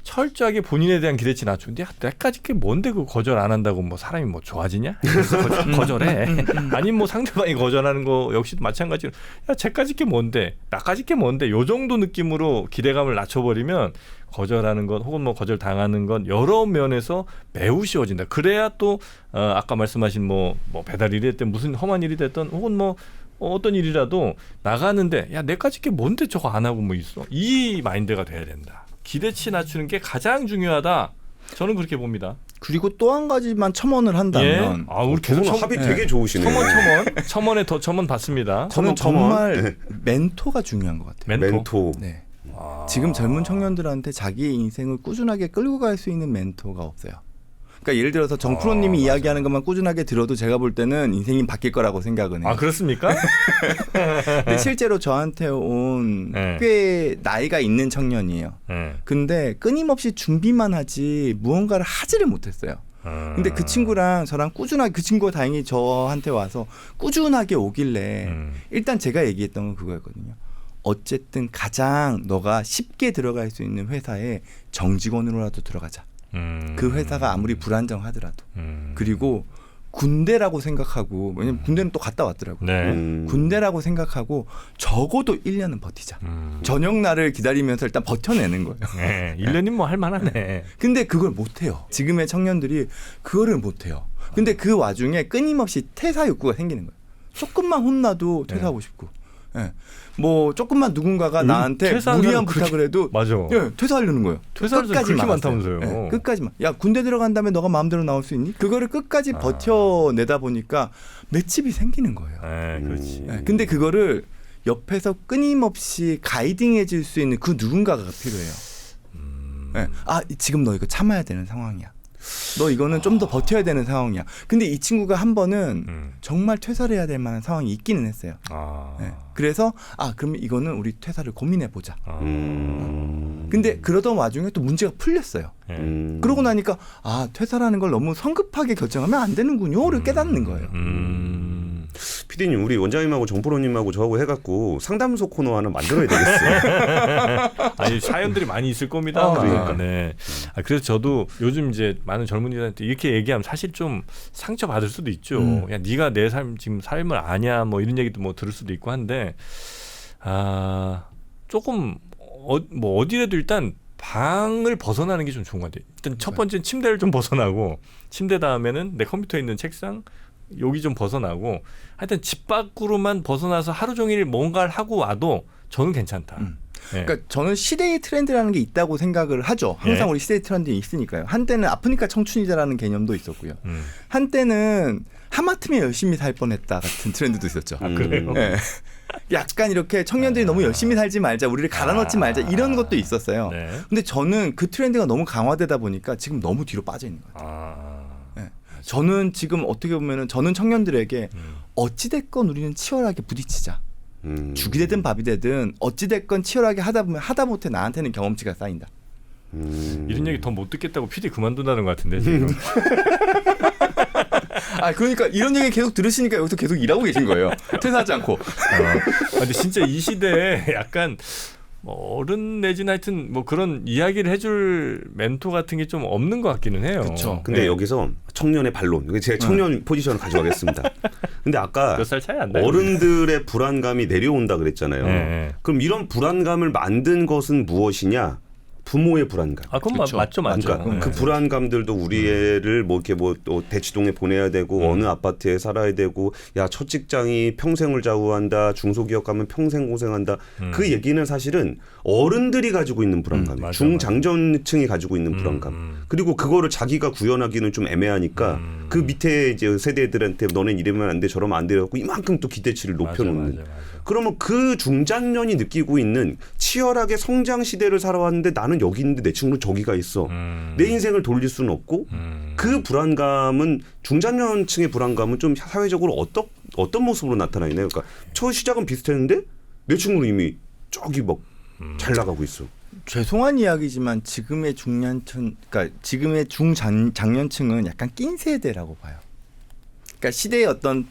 Speaker 2: 철저하게 본인에 대한 기대치 낮추고 근데 내까짓 게 뭔데 그 거절 안 한다고 뭐 사람이 뭐 좋아지냐? 그래서 거절해. 아니면 뭐 상대방이 거절하는 거 역시 마찬가지로 야 쟤까짓 게 뭔데? 나까짓 게 뭔데? 요 정도 느낌으로 기대감을 낮춰버리면 거절하는 것 혹은 뭐 거절 당하는 건 여러 면에서 매우 쉬워진다. 그래야 또 아까 말씀하신 뭐 배달 일이 됐든 무슨 험한 일이 됐든 혹은 뭐 어떤 일이라도 나가는데 야 내까짓 게 뭔데 저거 안 하고 뭐 있어? 이 마인드가 돼야 된다. 기대치 낮추는 게 가장 중요하다. 저는 그렇게 봅니다.
Speaker 1: 그리고 또 한 가지만 첨언을 한다면
Speaker 2: 우리
Speaker 3: 두 분 합이 되게 좋으시네요.
Speaker 2: 첨언에 더 첨언 받습니다.
Speaker 1: 저는 정말 멘토가 중요한 것 같아요.
Speaker 3: 멘토.
Speaker 1: 네. 지금 젊은 청년들한테 자기의 인생을 꾸준하게 끌고 갈 수 있는 멘토가 없어요. 그러니까 예를 들어서 정프로님이 이야기하는 것만 꾸준하게 들어도 제가 볼 때는 인생이 바뀔 거라고 생각은 해요.
Speaker 2: 그렇습니까?
Speaker 1: 근데 실제로 저한테 온 꽤 나이가 있는 청년이에요. 근데 끊임없이 준비만 하지 무언가를 하지를 못했어요. 근데 그 친구랑 저랑 꾸준하게 그 친구가 다행히 저한테 와서 꾸준하게 오길래 일단 제가 얘기했던 건 그거였거든요. 어쨌든 가장 너가 쉽게 들어갈 수 있는 회사에 정직원으로라도 들어가자. 그 회사가 아무리 불안정하더라도 그리고 군대라고 생각하고 왜냐면 군대는 또 갔다 왔더라고요.
Speaker 2: 네.
Speaker 1: 군대라고 생각하고 적어도 1년은 버티자. 저녁 날을 기다리면서 일단 버텨내는 거예요.
Speaker 2: 네. 1년이면 뭐 할만하네.
Speaker 1: 근데 그걸 못해요. 지금의 청년들이 그거를 못해요. 근데 그 와중에 끊임없이 퇴사 욕구가 생기는 거예요. 조금만 혼나도 퇴사하고 싶고. 예. 뭐 조금만 누군가가 나한테 무리한 부탁을 해도
Speaker 2: 맞아.
Speaker 1: 예, 퇴사하려는 거예요.
Speaker 2: 퇴사를 그렇게 많다면서요.
Speaker 1: 예, 끝까지만. 야 군대 들어간 다음에 너가 마음대로 나올 수 있니? 그거를 끝까지 버텨내다 보니까 맷집이 생기는 거예요.
Speaker 2: 그렇지.
Speaker 1: 예, 근데 그거를 옆에서 끊임없이 가이딩해 줄 수 있는 그 누군가가 필요해요. 예. 지금 너 이거 참아야 되는 상황이야. 너 이거는 좀 더 버텨야 되는 상황이야. 근데 이 친구가 한 번은 정말 퇴사를 해야 될 만한 상황이 있기는 했어요. 네. 그래서 그러면 이거는 우리 퇴사를 고민해 보자. 근데 그러던 와중에 또 문제가 풀렸어요. 그러고 나니까 퇴사라는 걸 너무 성급하게 결정하면 안 되는군요를 깨닫는 거예요.
Speaker 3: PD님 우리 원장님하고 정프로님하고 저하고 해갖고 상담소 코너 하나 만들어야 되겠어요.
Speaker 2: 아니 사연들이 많이 있을 겁니다.
Speaker 3: 그러니까.
Speaker 2: 네. 그래서 저도 요즘 이제 많은 젊은이들한테 이렇게 얘기하면 사실 좀 상처 받을 수도 있죠. 야 네가 내 삶 지금 삶을 아냐 뭐 이런 얘기도 뭐 들을 수도 있고 한데 조금 뭐 어디라도 일단 방을 벗어나는 게 좀 좋은 것 같아요. 일단 첫 번째는 침대를 좀 벗어나고 침대 다음에는 내 컴퓨터에 있는 책상 여기 좀 벗어나고 하여튼 집 밖으로만 벗어나서 하루 종일 뭔가를 하고 와도 저는 괜찮다.
Speaker 1: 그러니까 저는 시대의 트렌드라는 게 있다고 생각을 하죠. 항상 우리 시대의 트렌드는 있으니까요. 한때는 아프니까 청춘이다라는 개념도 있었고요. 한때는 하마터면 열심히 살 뻔했다 같은 트렌드도 있었죠.
Speaker 2: 그래요?
Speaker 1: 네. 약간 이렇게 청년들이 너무 열심히 살지 말자, 우리를 갈아넣지 말자 이런 것도 있었어요.
Speaker 2: 네.
Speaker 1: 근데 저는 그 트렌드가 너무 강화되다 보니까 지금 너무 뒤로 빠져 있는 것 같아요. 네. 저는 지금 어떻게 보면은 저는 청년들에게 어찌됐건 우리는 치열하게 부딪히자. 죽이 되든 밥이 되든 어찌됐건 치열하게 하다 보면 하다못해 나한테는 경험치가 쌓인다.
Speaker 2: 이런 얘기 더 못 듣겠다고 PD 그만둔다는 것 같은데 지금.
Speaker 1: 그러니까 이런 얘기 계속 들으시니까 여기서 계속 일하고 계신 거예요. 퇴사하지 않고.
Speaker 2: 근데 진짜 이 시대에 약간 뭐 어른 내지는 하여튼 뭐 그런 이야기를 해줄 멘토 같은 게 좀 없는 것 같기는 해요.
Speaker 1: 그렇죠.
Speaker 3: 근데
Speaker 2: 네.
Speaker 3: 여기서 청년의 반론. 제가 청년 포지션을 가져가겠습니다. 근데 아까
Speaker 2: 몇 살 차이 안 나요?
Speaker 3: 어른들의 불안감이 내려온다 그랬잖아요.
Speaker 2: 네.
Speaker 3: 그럼 이런 불안감을 만든 것은 무엇이냐? 부모의 불안감.
Speaker 2: 아, 그건
Speaker 1: 그렇죠.
Speaker 2: 맞죠.
Speaker 3: 그러니까 그 불안감들도 우리 애를 뭐 이렇게 뭐 또 대치동에 보내야 되고 어느 아파트에 살아야 되고 야 첫 직장이 평생을 좌우한다 중소기업 가면 평생 고생한다 그 얘기는 사실은 어른들이 가지고 있는 불안감
Speaker 2: 맞아,
Speaker 3: 중장년층이 가지고 있는 불안감 그리고 그거를 자기가 구현하기는 좀 애매하니까 그 밑에 이제 세대들한테 너넨 이러면 안 돼 저러면 안 돼갖고 이만큼 또 기대치를 높여놓는
Speaker 2: 맞아.
Speaker 3: 그러면 그 중장년이 느끼고 있는 치열하게 성장 시대를 살아왔는데 나는 여기 있는데 내 친구는 저기가 있어. 내 인생을 돌릴 수는 없고 그 불안감은 중장년층의 불안감은 좀 사회적으로 어떤 모습으로 나타나 있나요? 그러니까 첫 시작은 비슷했는데 내 친구는 이미 저기 막 잘 나가고 있어.
Speaker 1: 죄송한 이야기지만 지금의 중년층, 그러니까 지금의 중장년층은 약간 낀 세대라고 봐요. 그러니까 시대의 어떤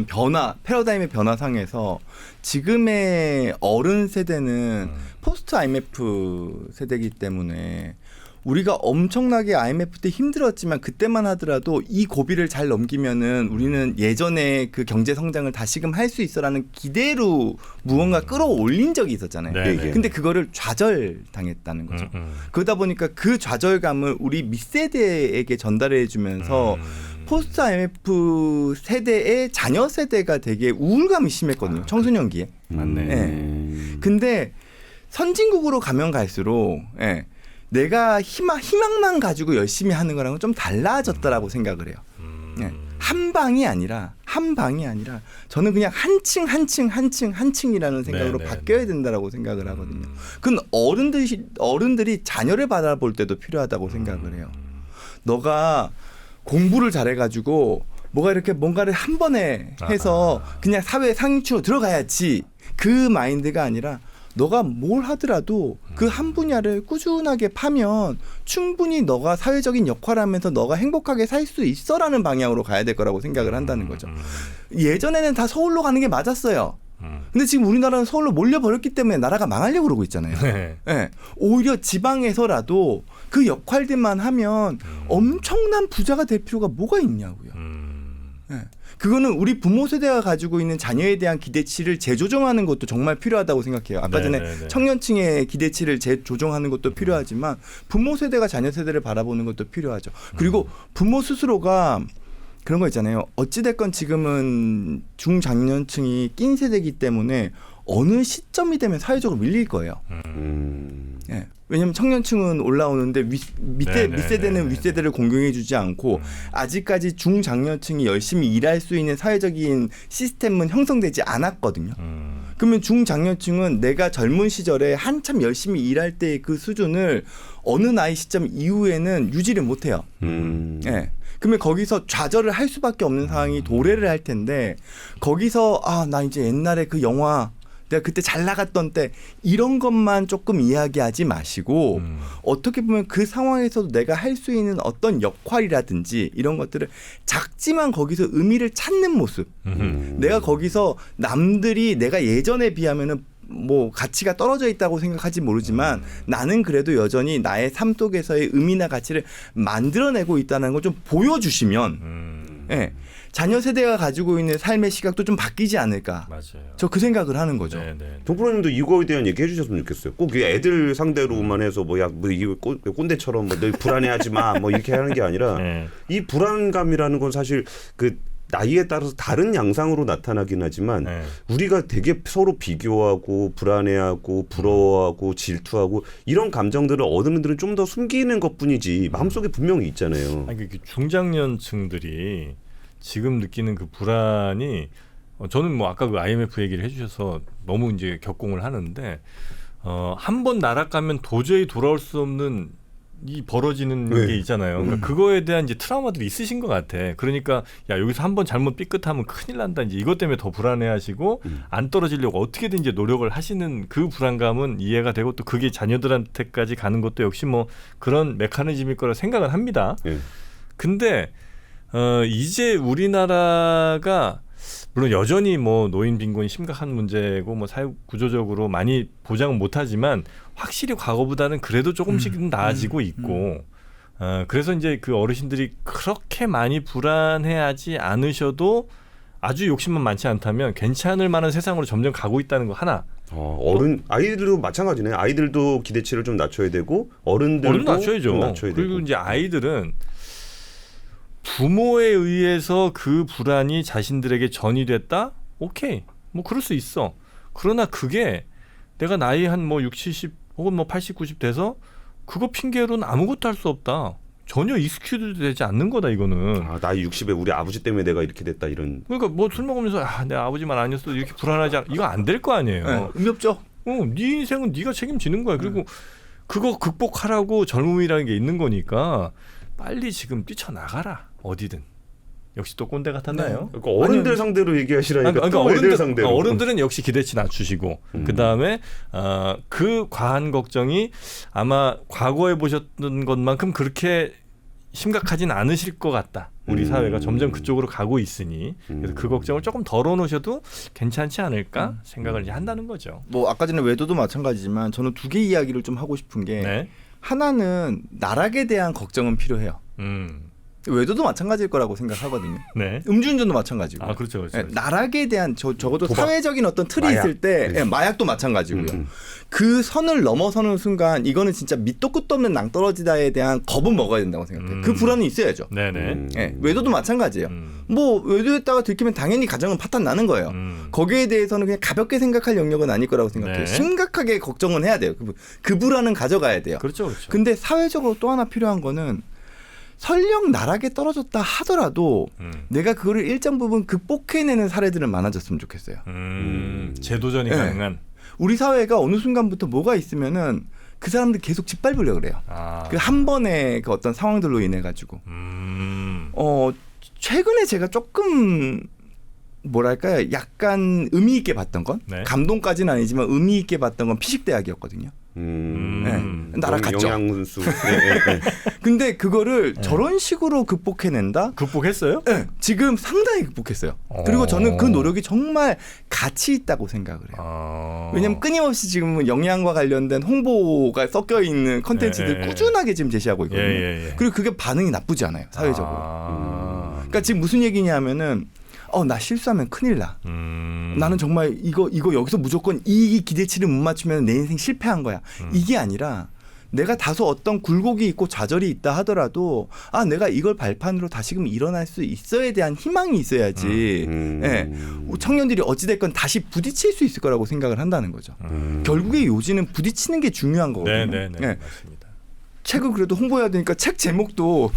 Speaker 1: 변화, 패러다임의 변화상에서 지금의 어른 세대는 포스트 IMF 세대이기 때문에 우리가 엄청나게 IMF 때 힘들었지만 그때만 하더라도 이 고비를 잘 넘기면은 우리는 예전에 그 경제 성장을 다시금 할 수 있어라는 기대로 무언가 끌어올린 적이 있었잖아요.
Speaker 2: 네.
Speaker 1: 근데 그거를 좌절당했다는 거죠. 그러다 보니까 그 좌절감을 우리 밑세대에게 전달해 주면서 포스트 IMF 세대의 자녀 세대가 되게 우울감이 심했거든요. 청소년기에.
Speaker 2: 맞네.
Speaker 1: 예. 근데 선진국으로 가면 갈수록 내가 희망만 가지고 열심히 하는 거랑은 좀 달라졌다라고 생각을 해요. 한 방이 아니라 저는 그냥 한 층이라는 생각으로 바뀌어야 된다라고 생각을 하거든요. 그건 어른들이 자녀를 바라볼 때도 필요하다고 생각을 해요. 너가 공부를 잘해가지고 뭔가를 한 번에 해서 그냥 사회 상위층으로 들어가야지 그 마인드가 아니라 너가 뭘 하더라도 그 한 분야를 꾸준하게 파면 충분히 너가 사회적인 역할을 하면서 너가 행복하게 살 수 있어라는 방향으로 가야 될 거라고 생각을 한다는 거죠. 예전에는 다 서울로 가는 게 맞았어요. 근데 지금 우리나라는 서울로 몰려버렸기 때문에 나라가 망하려고 그러고 있잖아요. 네. 오히려 지방에서라도 그 역할들만 하면 엄청난 부자가 될 필요가 뭐가 있냐고요. 네. 그거는 우리 부모 세대가 가지고 있는 자녀에 대한 기대치를 재조정하는 것도 정말 필요하다고 생각해요. 아까 전에 청년층의 기대치를 재조정하는 것도 필요하지만 부모 세대가 자녀 세대를 바라보는 것도 필요하죠. 그리고 부모 스스로가 그런 거 있잖아요. 어찌됐건 지금은 중장년층이 낀 세대이기 때문에 어느 시점이 되면 사회적으로 밀릴 거예요. 예. 왜냐하면 청년층은 올라오는데 밑세대는 윗세대를 공경해주지 않고 아직까지 중장년층이 열심히 일할 수 있는 사회적인 시스템은 형성되지 않았거든요. 그러면 중장년층은 내가 젊은 시절에 한참 열심히 일할 때 그 수준을 어느 나이 시점 이후에는 유지를 못해요. 예. 그러면 거기서 좌절을 할 수밖에 없는 상황이 도래를 할 텐데 거기서 나 이제 옛날에 그 영화 내가 그때 잘 나갔던 때 이런 것만 조금 이야기하지 마시고 어떻게 보면 그 상황에서도 내가 할 수 있는 어떤 역할이라든지 이런 것들을 작지만 거기서 의미를 찾는 모습. 내가 거기서 남들이 내가 예전에 비하면은 뭐 가치가 떨어져 있다고 생각할지 모르지만 나는 그래도 여전히 나의 삶 속에서의 의미나 가치를 만들어내고 있다는 걸 좀 보여주시면 예. 자녀 세대가 가지고 있는 삶의 시각도 좀 바뀌지 않을까.
Speaker 2: 맞아요.
Speaker 1: 저 그 생각을 하는 거죠.
Speaker 3: 동프로님도 이거에 대한 얘기 해주셨으면 좋겠어요. 꼭 애들 상대로만 해서 뭐 이거 꼰대처럼 뭐 너 불안해하지 마 뭐 이렇게 하는 게 아니라 이 불안감이라는 건 사실 그 나이에 따라서 다른 양상으로 나타나긴 하지만 우리가 되게 서로 비교하고 불안해하고 부러워하고 질투하고 이런 감정들을 어른들은 좀 더 숨기는 것뿐이지 마음속에 분명히 있잖아요.
Speaker 2: 아니, 그 중장년층들이 지금 느끼는 그 불안이 저는 뭐 아까 그 IMF 얘기를 해주셔서 너무 이제 격공을 하는데 한 번 날아가면 도저히 돌아올 수 없는 이 벌어지는 게 있잖아요. 그러니까 그거에 대한 이제 트라우마들이 있으신 것 같아. 그러니까 야 여기서 한 번 잘못 삐끗하면 큰일 난다. 이제 이것 때문에 더 불안해하시고 안 떨어지려고 어떻게든 이제 노력을 하시는 그 불안감은 이해가 되고 또 그게 자녀들한테까지 가는 것도 역시 뭐 그런 메커니즘일 거라 생각은 합니다. 근데 이제 우리나라가 물론 여전히 뭐 노인 빈곤이 심각한 문제고 뭐 사회 구조적으로 많이 보장은 못하지만 확실히 과거보다는 그래도 조금씩은 나아지고 있고 그래서 이제 그 어르신들이 그렇게 많이 불안해하지 않으셔도 아주 욕심만 많지 않다면 괜찮을 만한 세상으로 점점 가고 있다는 거 하나.
Speaker 3: 아이들도 마찬가지네. 아이들도 기대치를 좀 낮춰야 되고 어른들도
Speaker 2: 낮춰야죠.
Speaker 3: 좀 낮춰야
Speaker 2: 그리고
Speaker 3: 되고.
Speaker 2: 이제 아이들은 부모에 의해서 그 불안이 자신들에게 전이됐다? 오케이. 뭐 그럴 수 있어. 그러나 그게 내가 나이 한 뭐 60, 70 혹은 뭐 80, 90 돼서 그거 핑계로는 아무것도 할 수 없다. 전혀 익스큐즈 되지 않는 거다 이거는.
Speaker 3: 나이 60에 우리 아버지 때문에 내가 이렇게 됐다 이런.
Speaker 2: 그러니까 뭐 술 먹으면서 내 아버지만 아니었어도 이렇게 불안하지 않아. 이거 안 될 거 아니에요.
Speaker 1: 네, 의미 없죠.
Speaker 2: 네 인생은 네가 책임지는 거야. 그리고 그거 극복하라고 젊음이라는 게 있는 거니까 빨리 지금 뛰쳐나가라. 어디든. 역시 또 꼰대 같았나요?
Speaker 3: 그러니까 어른들 상대로 얘기하시라니까 또 애들 상대로.
Speaker 2: 어른들은 역시 기대치 낮추시고 그다음에 그 과한 걱정이 아마 과거에 보셨던 것만큼 그렇게 심각하진 않으실 것 같다. 우리 사회가 점점 그쪽으로 가고 있으니 그래서 그 걱정을 조금 덜어놓으셔도 괜찮지 않을까 생각을 이제 한다는 거죠.
Speaker 1: 뭐 아까 전에 외도도 마찬가지지만 저는 두 개 이야기를 좀 하고 싶은 게
Speaker 2: 네.
Speaker 1: 하나는 나락에 대한 걱정은 필요해요. 외도도 마찬가지일 거라고 생각하거든요.
Speaker 2: 네.
Speaker 1: 음주운전도 마찬가지고요.
Speaker 2: 그렇죠, 그렇죠.
Speaker 1: 네, 나락에 대한 적어도
Speaker 3: 도박.
Speaker 1: 사회적인 어떤 틀이
Speaker 3: 마약.
Speaker 1: 있을 때 마약도 마찬가지고요. 그 선을 넘어서는 순간 이거는 진짜 밑도 끝도 없는 낭떠러지다에 대한 겁은 먹어야 된다고 생각해요. 그 불안은 있어야죠.
Speaker 2: 네네.
Speaker 1: 네, 외도도 마찬가지예요. 뭐 외도했다가 들키면 당연히 가정은 파탄 나는 거예요. 거기에 대해서는 그냥 가볍게 생각할 영역은 아닐 거라고 생각해요.
Speaker 2: 네.
Speaker 1: 심각하게 걱정은 해야 돼요. 그 불안은 가져가야 돼요.
Speaker 2: 그렇죠, 그렇죠.
Speaker 1: 근데 사회적으로 또 하나 필요한 거는 설령 나락에 떨어졌다 하더라도 내가 그거를 일정 부분 극복해내는 사례들은 많아졌으면 좋겠어요.
Speaker 2: 재도전이
Speaker 1: 네.
Speaker 2: 가능한.
Speaker 1: 우리 사회가 어느 순간부터 뭐가 있으면은 그 사람들 계속 짓밟으려고 그래요. 그 한 번의 그 어떤 상황들로 인해 가지고. 최근에 제가 조금 뭐랄까요, 약간 의미 있게 봤던 건
Speaker 2: 네.
Speaker 1: 감동까지는 아니지만 의미 있게 봤던 건 피식대학이었거든요. 나락 갔죠.
Speaker 3: 영양분수.
Speaker 1: 근데 그거를 저런 식으로 극복해낸다?
Speaker 2: 극복했어요?
Speaker 1: 네, 지금 상당히 극복했어요. 그리고 저는 그 노력이 정말 가치 있다고 생각을 해요. 왜냐하면 끊임없이 지금은 영양과 관련된 홍보가 섞여 있는 컨텐츠들 꾸준하게 지금 제시하고 있거든요. 그리고 그게 반응이 나쁘지 않아요, 사회적으로. 그러니까 지금 무슨 얘기냐면은 나 실수하면 큰일 나. 나는 정말 이거 여기서 무조건 이 기대치를 못 맞추면 내 인생 실패한 거야. 이게 아니라 내가 다소 어떤 굴곡이 있고 좌절이 있다 하더라도 내가 이걸 발판으로 다시금 일어날 수 있어에 대한 희망이 있어야지. 예. 청년들이 어찌됐건 다시 부딪힐 수 있을 거라고 생각을 한다는 거죠. 결국에 요지는 부딪히는 게 중요한 거거든요.
Speaker 2: 네,
Speaker 1: 예.
Speaker 2: 맞습니다.
Speaker 1: 책을 그래도 홍보해야 되니까 책 제목도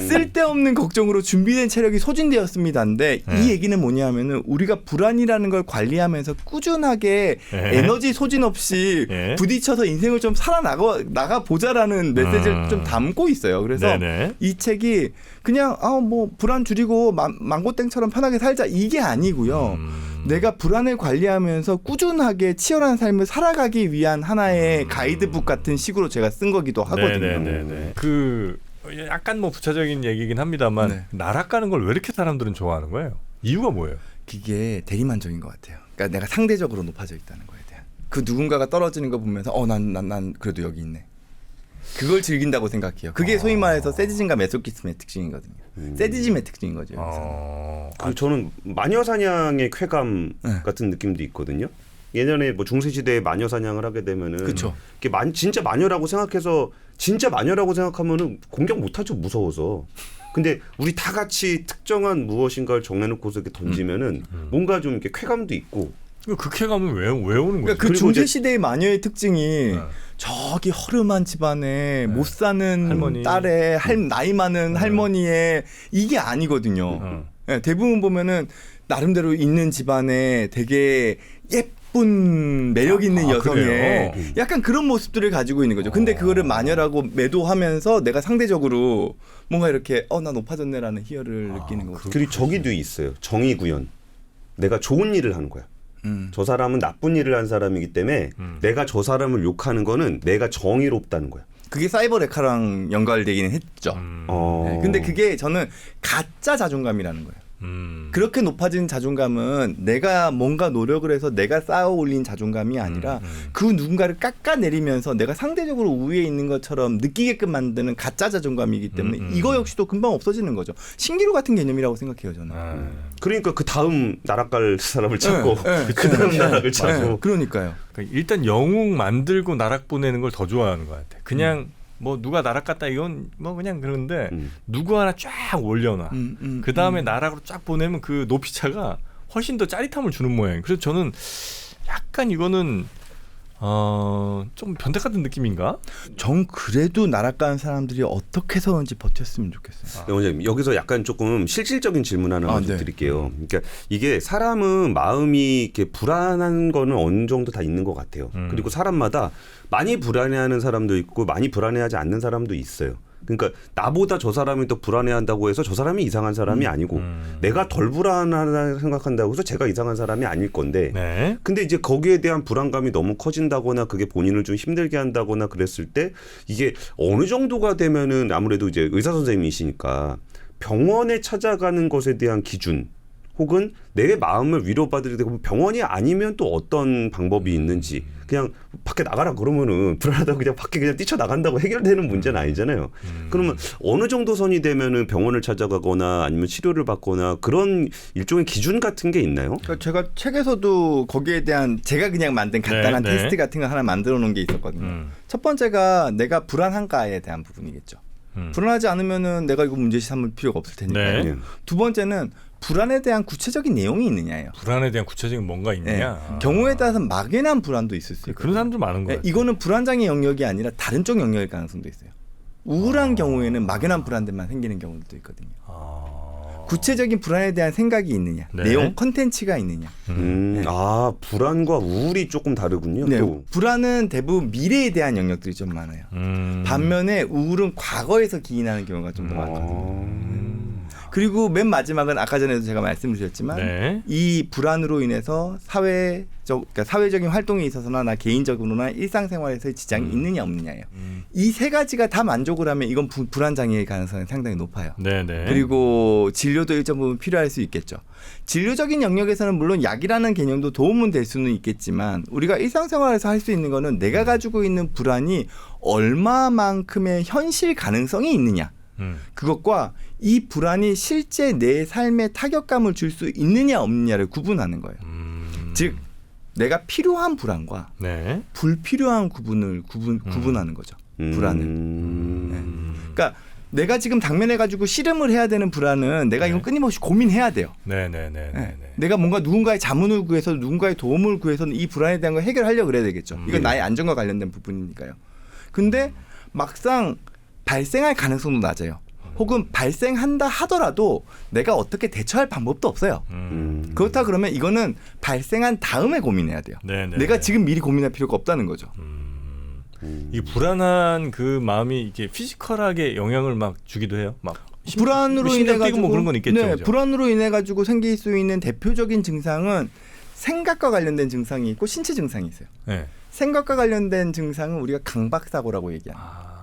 Speaker 1: 쓸데없는 걱정으로 준비된 체력이 소진되었습니다인데 이 얘기는 뭐냐면은 우리가 불안이라는 걸 관리하면서 꾸준하게 에너지 소진 없이 부딪혀서 인생을 좀 살아나가 보자라는 메시지를 좀 담고 있어요. 그래서 이 책이 그냥 뭐 불안 줄이고 망고땡처럼 편하게 살자 이게 아니고요. 내가 불안을 관리하면서 꾸준하게 치열한 삶을 살아가기 위한 하나의 가이드북 같은 식으로 제가 쓴 거기도 하거든요.
Speaker 2: 그 약간 뭐 부차적인 얘기긴 합니다만 나락 가는 걸 왜 이렇게 사람들은 좋아하는 거예요? 이유가 뭐예요?
Speaker 1: 그게 대리만족인 것 같아요. 그러니까 내가 상대적으로 높아져 있다는 거에 대한. 그 누군가가 떨어지는 거 보면서 난 그래도 여기 있네. 그걸 즐긴다고 생각해요. 그게 소위 말해서 세디즘과 메소키즘의 특징이거든요. 세디즘의 특징인 거죠.
Speaker 3: 그리고 저는 마녀 사냥의 쾌감 같은 느낌도 있거든요. 예전에 뭐 중세 시대에 마녀 사냥을 하게 되면은
Speaker 1: 그쵸.
Speaker 3: 진짜 마녀라고 생각해서 진짜 마녀라고 생각하면은 공격 못하죠, 무서워서. 근데 우리 다 같이 특정한 무엇인가를 정해놓고서 이렇게 던지면은 뭔가 좀 이렇게 쾌감도 있고.
Speaker 2: 그 쾌감은 왜 오는 거죠?
Speaker 1: 그 중세 시대의 마녀의 특징이 저기 허름한 집안에 못 사는 할머니. 딸의 나이 많은 할머니의 이게 아니거든요. 대부분 보면은 나름대로 있는 집안에 되게 예쁜 매력 있는 여성의
Speaker 2: 그래요?
Speaker 1: 약간 그런 모습들을 가지고 있는 거죠. 근데 그거를 마녀라고 매도하면서 내가 상대적으로 뭔가 이렇게 나 높아졌네라는 희열을 느끼는 거죠.
Speaker 3: 그리고 저기도 있어요. 정의 구현. 내가 좋은 일을 하는 거야. 저 사람은 나쁜 일을 한 사람이기 때문에 내가 저 사람을 욕하는 거는 내가 정의롭다는 거야.
Speaker 1: 그게 사이버 레카랑 연관되기는 했죠. 근데 그게 저는 가짜 자존감이라는 거예요. 그렇게 높아진 자존감은 내가 뭔가 노력을 해서 내가 쌓아 올린 자존감이 아니라 그 누군가를 깎아내리면서 내가 상대적으로 우위에 있는 것처럼 느끼게끔 만드는 가짜 자존감이기 때문에 이거 역시도 금방 없어지는 거죠. 신기루 같은 개념이라고 생각해요, 저는.
Speaker 3: 그러니까 그 다음 나락갈 사람을 찾고 그 다음 나락을 찾고.
Speaker 1: 그러니까요.
Speaker 2: 그러니까 일단 영웅 만들고 나락 보내는 걸 더 좋아하는 것 같아. 그냥 뭐 누가 나락 갔다 이건 뭐 그냥 그런데 누구 하나 쫙 올려놔. 그 다음에 나락으로 쫙 보내면 그 높이차가 훨씬 더 짜릿함을 주는 모양이에요. 그래서 저는 약간 이거는 좀 변태 같은 느낌인가?
Speaker 1: 전 그래도 나락 가는 사람들이 어떻게 해서든지 버텼으면 좋겠어요.
Speaker 3: 원장님 여기서 약간 조금 실질적인 질문 하나 좀 드릴게요. 그러니까 이게 사람은 마음이 이렇게 불안한 거는 어느 정도 다 있는 것 같아요. 그리고 사람마다 많이 불안해하는 사람도 있고 많이 불안해하지 않는 사람도 있어요. 그러니까 나보다 저 사람이 더 불안해한다고 해서 저 사람이 이상한 사람이 아니고 내가 덜 불안하다 생각한다고 해서 제가 이상한 사람이 아닐 건데
Speaker 2: 네.
Speaker 3: 근데 이제 거기에 대한 불안감이 너무 커진다거나 그게 본인을 좀 힘들게 한다거나 그랬을 때 이게 어느 정도가 되면은 아무래도 이제 의사 선생님이시니까 병원에 찾아가는 것에 대한 기준 혹은 내 마음을 위로받을 때 병원이 아니면 또 어떤 방법이 있는지 그냥 밖에 나가라 그러면은 불안하다고 그냥 밖에 그냥 뛰쳐나간다고 해결되는 문제는 아니잖아요. 그러면 어느 정도 선이 되면은 병원을 찾아가거나 아니면 치료를 받거나 그런 일종의 기준 같은 게 있나요?
Speaker 1: 그러니까 제가 책에서도 거기에 대한 제가 그냥 만든 간단한 테스트 같은 거 하나 만들어 놓은 게 있었거든요. 첫 번째가 내가 불안한가에 대한 부분이겠죠. 불안하지 않으면은 내가 이거 문제시 삼을 필요가 없을 테니까요.
Speaker 3: 네.
Speaker 1: 두 번째는 불안에 대한 구체적인 내용이 있느냐예요.
Speaker 2: 불안에 대한 구체적인 뭔가 있느냐.
Speaker 1: 네. 경우에 따라서 막연한 불안도 있을 수 있고
Speaker 2: 그런 사람들 많은 거예요.
Speaker 1: 이거는 불안장애 영역이 아니라 다른 쪽 영역일 가능성도 있어요. 우울한 경우에는 막연한 불안들만 생기는 경우도 있거든요. 구체적인 불안에 대한 생각이 있느냐,
Speaker 2: 네.
Speaker 1: 내용 컨텐츠가 있느냐.
Speaker 3: 아 불안과 우울이 조금 다르군요.
Speaker 1: 네,
Speaker 3: 또.
Speaker 1: 불안은 대부분 미래에 대한 영역들이 좀 많아요. 반면에 우울은 과거에서 기인하는 경우가 좀 더 많거든요. 그리고 맨 마지막은 아까 전에도 제가 말씀드렸지만
Speaker 2: 네.
Speaker 1: 이 불안으로 인해서 그러니까 사회적인 활동에 있어서나 나 개인적으로나 일상생활에서의 지장이 있느냐 없느냐예요. 이 세 가지가 다 만족을 하면 이건 불안 장애의 가능성이 상당히 높아요.
Speaker 2: 네네.
Speaker 1: 그리고 진료도 일정 부분 필요할 수 있겠죠. 진료적인 영역에서는 물론 약이라는 개념도 도움은 될 수는 있겠지만 우리가 일상생활에서 할 수 있는 거는 내가 가지고 있는 불안이 얼마만큼의 현실 가능성이 있느냐. 그것과 이 불안이 실제 내 삶에 타격감을 줄 수 있느냐 없느냐를 구분하는 거예요. 즉 내가 필요한 불안과
Speaker 2: 네.
Speaker 1: 불필요한 구분하는 거죠. 불안을. 네. 그러니까 내가 지금 당면해가지고 씨름을 해야 되는 불안은 내가 이건 끊임없이 고민해야 돼요.
Speaker 2: 네네네.
Speaker 1: 네. 내가 뭔가 누군가의 자문을 구해서 누군가의 도움을 구해서는 이 불안에 대한 걸 해결하려고 그래야 되겠죠. 이건 나의 안전과 관련된 부분이니까요. 근데 막상 발생할 가능성도 낮아요. 혹은 발생한다 하더라도 내가 어떻게 대처할 방법도 없어요. 그렇다 그러면 이거는 발생한 다음에 고민해야 돼요.
Speaker 2: 네네.
Speaker 1: 내가 지금 미리 고민할 필요가 없다는 거죠.
Speaker 2: 이 불안한 그 마음이 이게 피지컬하게 영향을 막 주기도 해요. 막
Speaker 1: 불안으로 인해 가지고
Speaker 2: 뭐 그런 건 있겠죠.
Speaker 1: 네,
Speaker 2: 그죠?
Speaker 1: 불안으로 인해 가지고 생길 수 있는 대표적인 증상은 생각과 관련된 증상이 있고 신체 증상이 있어요.
Speaker 2: 네.
Speaker 1: 생각과 관련된 증상은 우리가 강박사고라고 얘기합니다.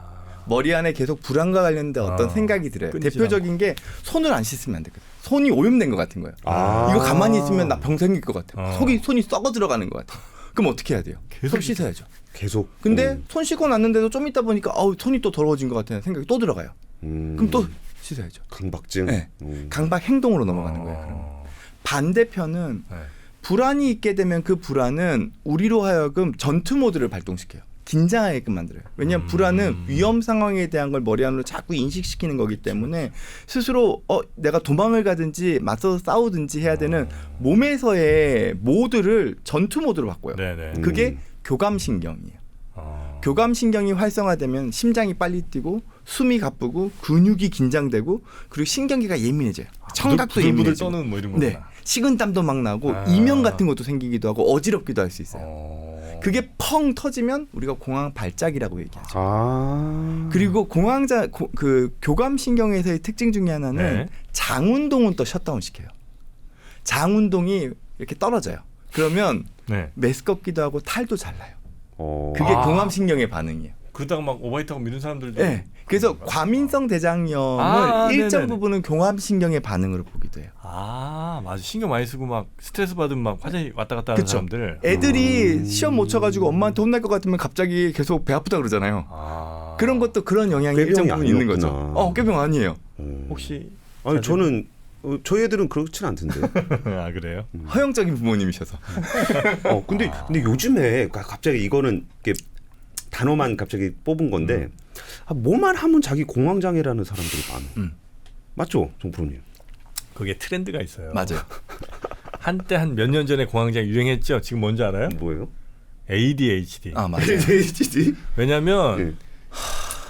Speaker 1: 머리 안에 계속 불안과 관련된 어떤 생각이 들어요. 대표적인 게 손을 안 씻으면 안 되거든요. 손이 오염된 것 같은 거예요. 이거 가만히 있으면 나 병 생길 것 같아요. 손이 썩어 들어가는 것 같아요. 그럼 어떻게 해야 돼요? 손 씻어야죠.
Speaker 3: 계속.
Speaker 1: 근데 손 씻고 났는데도 좀 있다 보니까 손이 또 더러워진 것 같다는 생각이 또 들어가요. 그럼 또 씻어야죠.
Speaker 3: 강박증.
Speaker 1: 네. 강박 행동으로 넘어가는 거예요. 그럼. 반대편은 불안이 있게 되면 그 불안은 우리로 하여금 전투 모드를 발동시켜요. 긴장하게끔 만들어요. 왜냐하면 불안은 위험 상황에 대한 걸 머리 안으로 자꾸 인식시키는 거기 때문에 스스로 내가 도망을 가든지 맞서서 싸우든지 해야 되는 몸에서의 모드를 전투 모드로 바꿔요.
Speaker 2: 네네.
Speaker 1: 그게 교감신경이에요. 교감신경이 활성화되면 심장이 빨리 뛰고 숨이 가쁘고 근육이 긴장되고 그리고 신경계가 예민해져요. 청각도 예민해지고
Speaker 2: 떠는 뭐 이런 거구나.
Speaker 1: 네, 식은땀도 막 나고 이명 같은 것도 생기기도 하고 어지럽기도 할 수 있어요. 그게 펑 터지면 우리가 공황 발작이라고 얘기하죠. 그리고 그 교감신경에서의 특징 중에 하나는 장운동은 또 셧다운 시켜요. 장운동이 이렇게 떨어져요. 그러면 메스껍기도 하고 탈도 잘 나요. 그게 공감신경의 반응이에요.
Speaker 2: 그러다가 막 오버히트하고 미는 사람들도.
Speaker 1: 네. 그래서 과민성 대장염을 일정
Speaker 2: 네네네.
Speaker 1: 부분은 종합신경의 반응으로 보기도 해요.
Speaker 2: 맞아. 신경 많이 쓰고 막 스트레스 받으면 막 화장이 왔다 갔다 하는
Speaker 1: 그쵸.
Speaker 2: 사람들.
Speaker 1: 애들이 시험 못 쳐가지고 엄마한테 혼날 것 같으면 갑자기 계속 배 아프다 그러잖아요. 그런 것도 그런 영향이 일정 부분 있는 거죠. 꾀병 아니에요.
Speaker 2: 혹시
Speaker 3: 아니 저는 저희 애들은 그렇진 않던데.
Speaker 2: 아 그래요?
Speaker 1: 허용적인 부모님이셔서.
Speaker 3: 근데 요즘에 갑자기 이거는 이렇게 단어만 갑자기 뽑은 건데 뭐만 하면 자기 공황장애라는 사람들이 많아. 맞죠, 정프로님?
Speaker 2: 그게 트렌드가 있어요.
Speaker 1: 맞아요.
Speaker 2: 한때 한 몇 년 전에 공황장애 유행했죠. 지금 뭔지 알아요?
Speaker 3: 뭐예요?
Speaker 2: ADHD.
Speaker 1: 맞아요.
Speaker 3: ADHD?
Speaker 2: 왜냐하면
Speaker 3: 네.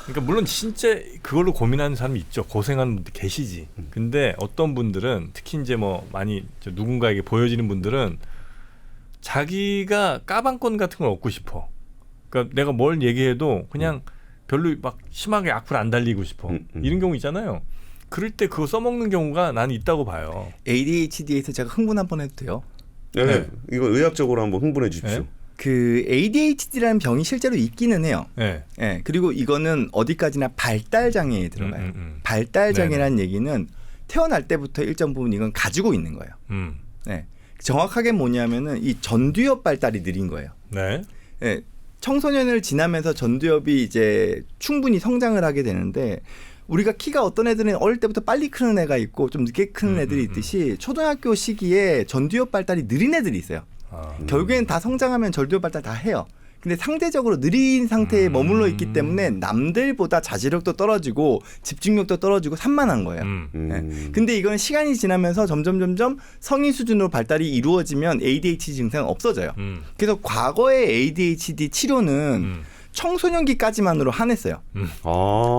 Speaker 2: 그러니까 물론 진짜 그걸로 고민하는 사람이 있죠. 고생하는 분들 계시지. 근데 어떤 분들은 특히 이제 뭐 많이 누군가에게 보여지는 분들은 자기가 까방권 같은 걸 얻고 싶어. 그러니까 내가 뭘 얘기해도 그냥 별로 막 심하게 악플 안 달리고 싶어. 이런 경우 있잖아요. 그럴 때 그거 써먹는 경우가 나는 있다고 봐요.
Speaker 1: ADHD에서 제가 흥분 한번 해도 돼요?
Speaker 3: 네. 이거 의학적으로 한번 흥분해 주십시오.
Speaker 2: 네?
Speaker 1: 그 ADHD라는 병이 실제로 있기는 해요.
Speaker 2: 네.
Speaker 1: 네. 그리고 이거는 어디까지나 발달 장애에 들어가요. 발달 장애라는 얘기는 태어날 때부터 일정 부분 이건 가지고 있는 거예요. 네. 정확하게 뭐냐면은 이 전두엽 발달이 느린 거예요.
Speaker 2: 네.
Speaker 1: 네. 청소년을 지나면서 전두엽이 이제 충분히 성장을 하게 되는데 우리가 키가 어떤 애들은 어릴 때부터 빨리 크는 애가 있고 좀 늦게 크는 애들이 있듯이 초등학교 시기에 전두엽 발달이 느린 애들이 있어요. 결국엔 다 성장하면 전두엽 발달 다 해요. 근데 상대적으로 느린 상태에 머물러 있기 때문에 남들보다 자제력도 떨어지고 집중력도 떨어지고 산만한 거예요. 네. 근데 이건 시간이 지나면서 점점 성인 수준으로 발달이 이루어지면 ADHD 증상은 없어져요. 그래서 과거의 ADHD 치료는 청소년기까지만으로 한했어요.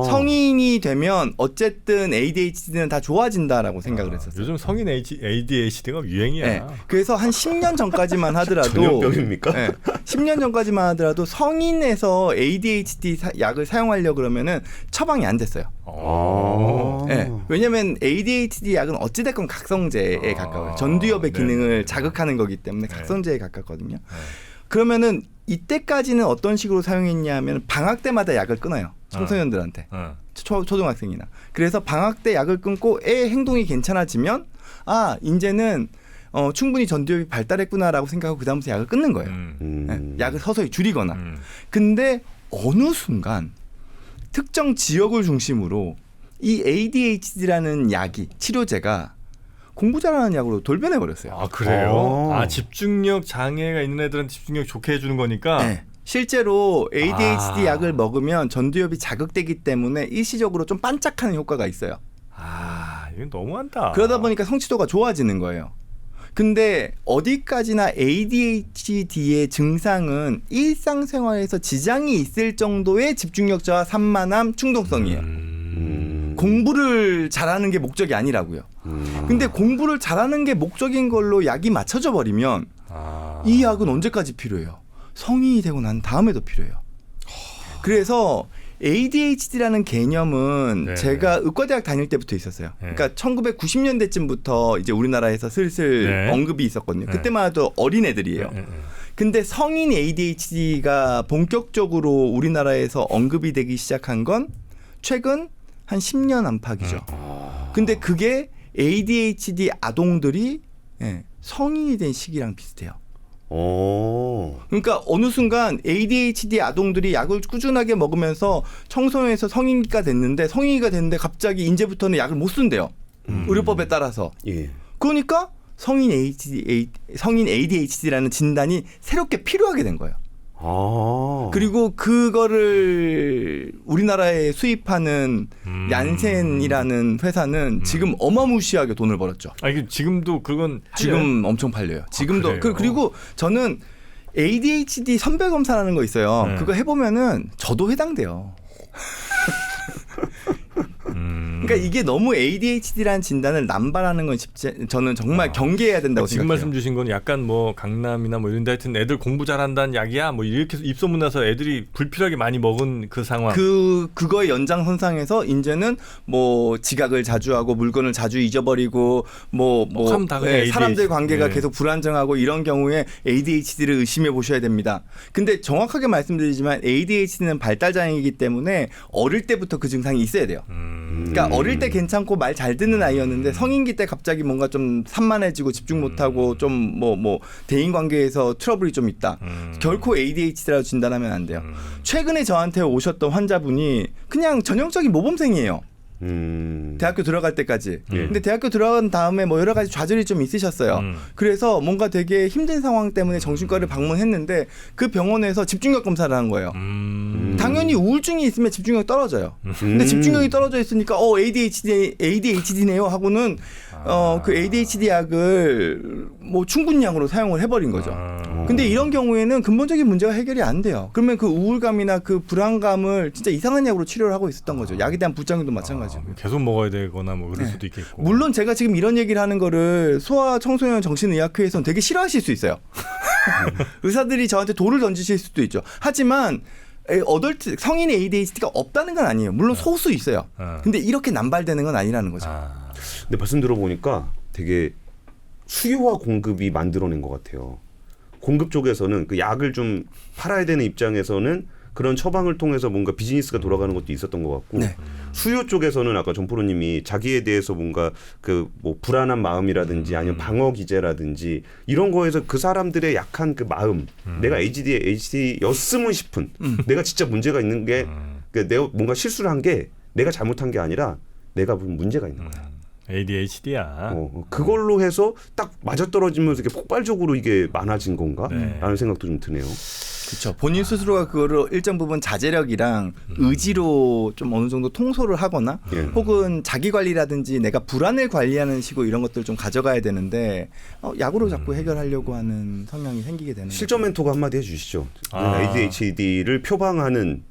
Speaker 1: 성인이 되면 어쨌든 ADHD는 다 좋아진다라고 생각을 했었어요.
Speaker 2: 요즘 성인 ADHD가 유행이야.
Speaker 1: 네. 그래서 한 10년 전까지만 하더라도
Speaker 3: 전염병입니까?
Speaker 1: 네. 10년 전까지만 하더라도 성인에서 ADHD 약을 사용하려고 그러면은 처방이 안 됐어요. 네. 왜냐하면 ADHD 약은 어찌됐건 각성제에 가까워요. 전두엽의 기능을 자극하는 거기 때문에 각성제에 가깝거든요. 그러면은 이때까지는 어떤 식으로 사용했냐 하면 방학 때마다 약을 끊어요. 청소년들한테. 초등학생이나. 그래서 방학 때 약을 끊고 애 행동이 괜찮아지면 이제는 충분히 전두엽이 발달했구나라고 생각하고 그다음부터 약을 끊는 거예요. 네, 약을 서서히 줄이거나. 근데 어느 순간 특정 지역을 중심으로 이 ADHD라는 약이 치료제가 공부 잘하는 약으로 돌변해 버렸어요.
Speaker 2: 아 그래요? 집중력 장애가 있는 애들은 집중력 좋게 해주는 거니까.
Speaker 1: 네. 실제로 ADHD 약을 먹으면 전두엽이 자극되기 때문에 일시적으로 좀 반짝하는 효과가 있어요.
Speaker 2: 이건 너무한다.
Speaker 1: 그러다 보니까 성취도가 좋아지는 거예요. 근데 어디까지나 ADHD의 증상은 일상생활에서 지장이 있을 정도의 집중력 저하, 산만함, 충동성이에요. 공부를 잘하는 게 목적이 아니라고요. 근데 공부를 잘하는 게 목적인 걸로 약이 맞춰져 버리면 이 약은 언제까지 필요해요? 성인이 되고 난 다음에도 필요해요. 그래서 ADHD라는 개념은 제가 의과대학 다닐 때부터 있었어요. 그러니까 1990년대쯤부터 이제 우리나라에서 슬슬 언급이 있었거든요. 그때만 해도 어린 애들이에요. 근데 성인 ADHD가 본격적으로 우리나라에서 언급이 되기 시작한 건 최근 한 10년 안팎이죠. 근데 그게 ADHD 아동들이 성인이 된 시기랑 비슷해요. 그러니까 어느 순간 ADHD 아동들이 약을 꾸준하게 먹으면서 청소년에서 성인기가 됐는데 갑자기 이제부터는 약을 못 쓴대요. 의료법에 따라서. 그러니까 성인 ADHD라는 진단이 새롭게 필요하게 된 거예요. 그리고 그거를 우리나라에 수입하는 얀센이라는 회사는 지금 어마무시하게 돈을 벌었죠.
Speaker 2: 이게 지금도 그건
Speaker 1: 지금 엄청 팔려요. 지금도 그리고 저는 ADHD 선별 검사라는 거 있어요. 그거 해보면은 저도 해당돼요. 그러니까 이게 너무 ADHD라는 진단을 남발하는 건 저는 정말 경계해야 된다고
Speaker 2: 지금
Speaker 1: 생각해요.
Speaker 2: 말씀 주신 건 약간 뭐 강남이나 뭐 이런 데 하여튼 애들 공부 잘한다는 약이야 뭐 이렇게 입소문 나서 애들이 불필요하게 많이 먹은 그 상황.
Speaker 1: 그거의 연장선상에서 이제는 뭐 지각을 자주 하고 물건을 자주 잊어버리고
Speaker 2: 하면 다 그냥 ADHD.
Speaker 1: 사람들 관계가 계속 불안정하고 이런 경우에 ADHD를 의심해 보셔야 됩니다. 근데 정확하게 말씀드리지만 ADHD는 발달장애이기 때문에 어릴 때부터 그 증상이 있어야 돼요. 그러니까 어릴 때 괜찮고 말 잘 듣는 아이였는데 성인기 때 갑자기 뭔가 좀 산만해지고 집중 못하고 좀 뭐 대인 관계에서 트러블이 좀 있다. 결코 ADHD라고 진단하면 안 돼요. 최근에 저한테 오셨던 환자분이 그냥 전형적인 모범생이에요. 대학교 들어갈 때까지. 근데 대학교 들어간 다음에 뭐 여러 가지 좌절이 좀 있으셨어요. 그래서 뭔가 되게 힘든 상황 때문에 정신과를 방문했는데 그 병원에서 집중력 검사를 한 거예요. 당연히 우울증이 있으면 집중력이 떨어져요. 근데 집중력이 떨어져 있으니까 ADHD네요 하고는 그 ADHD 약을 뭐 충분량으로 사용을 해버린 거죠. 근데 이런 경우에는 근본적인 문제가 해결이 안 돼요. 그러면 그 우울감이나 그 불안감을 진짜 이상한 약으로 치료를 하고 있었던 거죠. 약에 대한 부작용도 마찬가지고.
Speaker 2: 계속 먹어야 되거나 뭐 그럴 수도 있겠고.
Speaker 1: 물론 제가 지금 이런 얘기를 하는 거를 소아 청소년 정신의학회에서는 되게 싫어하실 수 있어요. 의사들이 저한테 돌을 던지실 수도 있죠. 하지만 어덜트 성인의 ADHD가 없다는 건 아니에요. 물론 소수 있어요. 근데 이렇게 남발되는 건 아니라는 거죠.
Speaker 3: 근데 말씀 들어보니까 되게 수요와 공급이 만들어낸 것 같아요. 공급 쪽에서는 그 약을 좀 팔아야 되는 입장에서는 그런 처방을 통해서 뭔가 비즈니스가 돌아가는 것도 있었던 것 같고
Speaker 1: 네.
Speaker 3: 수요 쪽에서는 아까 전프로님이 자기에 대해서 뭔가 그 뭐 불안한 마음이라든지 아니면 방어 기제라든지 이런 거에서 그 사람들의 약한 그 마음 내가 ADHD였으면 싶은 내가 진짜 문제가 있는 게 내가 뭔가 실수를 한 게 내가 잘못한 게 아니라 내가 무슨 문제가 있는 거야.
Speaker 2: ADHD야.
Speaker 3: 그걸로 해서 딱 맞아떨어지면서 이게 폭발적으로 이게 많아진 건가? 라는 생각도 좀 드네요.
Speaker 1: 그렇죠. 본인 스스로가 그거를 일정 부분 자제력이랑 의지로 좀 어느 정도 통솔을 하거나 혹은 자기 관리라든지 내가 불안을 관리하는 식으로 이런 것들을 좀 가져가야 되는데 약으로 자꾸 해결하려고 하는 성향이 생기게 되는
Speaker 3: 실전
Speaker 1: 거죠.
Speaker 3: 멘토가 한마디 해주시죠. ADHD를 표방하는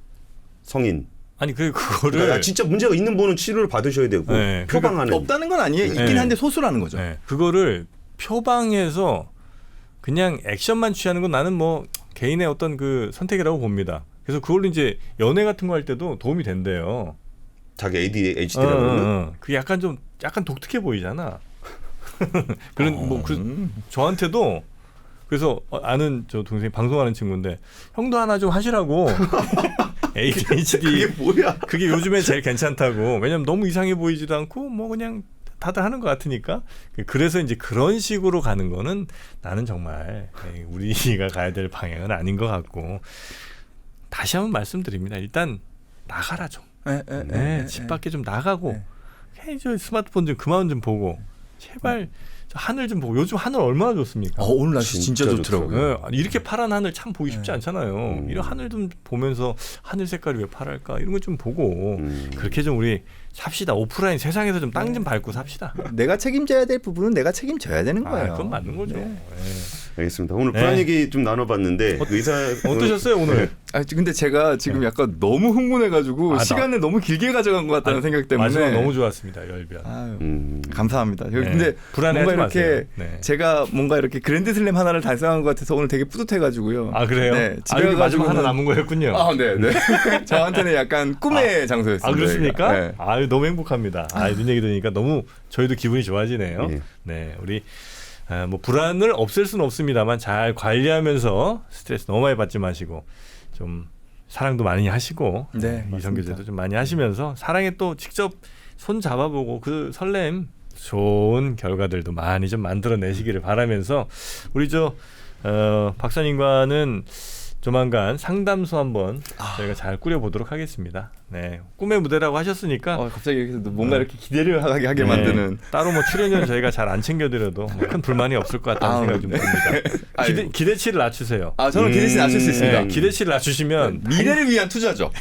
Speaker 3: 성인.
Speaker 2: 아니 그거를
Speaker 3: 그러니까 진짜 문제가 있는 분은 치료를 받으셔야 되고 표방하는
Speaker 1: 없다는 건 아니에요. 있긴 한데 소수라는 거죠.
Speaker 2: 그거를 표방해서 그냥 액션만 취하는 건 나는 뭐 개인의 어떤 그 선택이라고 봅니다. 그래서 그걸로 이제 연애 같은 거 할 때도 도움이 된대요.
Speaker 3: 자기 ADHD라는
Speaker 2: 그 약간 독특해 보이잖아. 그런 저한테도 그래서 아는 저 동생이 방송하는 친구인데 형도 하나 좀 하시라고. ADHD
Speaker 3: 그게 뭐야?
Speaker 2: 그게 요즘에 제일 괜찮다고. 왜냐면 너무 이상해 보이지도 않고 뭐 그냥 다들 하는 것 같으니까. 그래서 이제 그런 식으로 가는 거는 나는 정말 우리가 가야 될 방향은 아닌 것 같고. 다시 한번 말씀드립니다. 일단 나가라 좀. 집 밖에 좀 나가고 저 스마트폰 좀 그만 좀 보고 제발 하늘 좀 보고. 요즘 하늘 얼마나 좋습니까?
Speaker 1: 오늘 날씨 진짜 좋더라고요.
Speaker 2: 이렇게 파란 하늘 참 보기 쉽지 않잖아요. 이런 하늘 좀 보면서 하늘 색깔이 왜 파랄까 이런 거 좀 보고 그렇게 좀 우리 삽시다. 오프라인 세상에서 좀 땅 좀 밟고 삽시다.
Speaker 1: 내가 책임져야 될 부분은 내가 책임져야 되는 거예요.
Speaker 2: 그건 맞는 거죠.
Speaker 3: 알겠습니다. 오늘 불안 얘기 좀 나눠봤는데 의사
Speaker 2: 어떠셨어요 오늘?
Speaker 1: 근데 제가 지금 약간 너무 흥분해가지고 시간을 너무 길게 가져간 것 같다는 생각 때문에
Speaker 2: 마지막 너무 좋았습니다. 열변.
Speaker 1: 감사합니다. 근데
Speaker 2: 불안해하지
Speaker 1: 뭔가 이렇게
Speaker 2: 마세요.
Speaker 1: 제가 뭔가 이렇게 그랜드슬램 하나를 달성한 것 같아서 오늘 되게 뿌듯해가지고요.
Speaker 2: 그래요?
Speaker 1: 네, 집에
Speaker 2: 마지막 하나 남은 거였군요.
Speaker 1: 네. 저한테는 약간 꿈의 장소였습니다.
Speaker 2: 그렇습니까?
Speaker 1: 네.
Speaker 2: 너무 행복합니다. 이런 얘기 들으니까 너무 저희도 기분이 좋아지네요. 네, 우리 뭐 불안을 없앨 수는 없습니다만 잘 관리하면서 스트레스 너무 많이 받지 마시고 좀 사랑도 많이 하시고 이성교제도 좀 많이 하시면서 사랑에 또 직접 손 잡아보고 그 설렘 좋은 결과들도 많이 좀 만들어내시기를 바라면서 우리 박사님과는 조만간 상담소 한번 저희가 잘 꾸려보도록 하겠습니다. 네, 꿈의 무대라고 하셨으니까
Speaker 1: 갑자기 여기서 뭔가 이렇게 기대를 하게 만드는
Speaker 2: 따로 뭐 출연료는 저희가 잘 안 챙겨드려도 큰 불만이 없을 것 같다는 생각이 좀 듭니다. 기대치를 낮추세요.
Speaker 1: 저는 기대치 낮출 수 있습니다.
Speaker 2: 기대치를 낮추시면
Speaker 1: 미래를 위한 투자죠.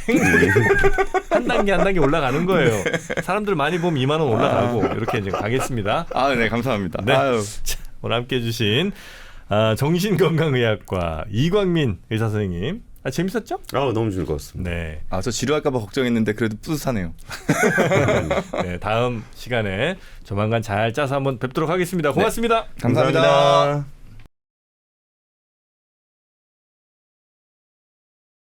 Speaker 2: 한 단계 올라가는 거예요. 사람들 많이 보면 2만 원 올라가고 이렇게 이제 가겠습니다.
Speaker 1: 네, 감사합니다.
Speaker 2: 네. 오늘 함께해 주신 정신건강의학과 이광민 의사 선생님 재밌었죠?
Speaker 3: 너무 즐거웠습니다.
Speaker 2: 네.
Speaker 1: 저 지루할까봐 걱정했는데 그래도 뿌듯하네요.
Speaker 2: 네, 다음 시간에 조만간 잘 짜서 한번 뵙도록 하겠습니다. 고맙습니다.
Speaker 1: 감사합니다.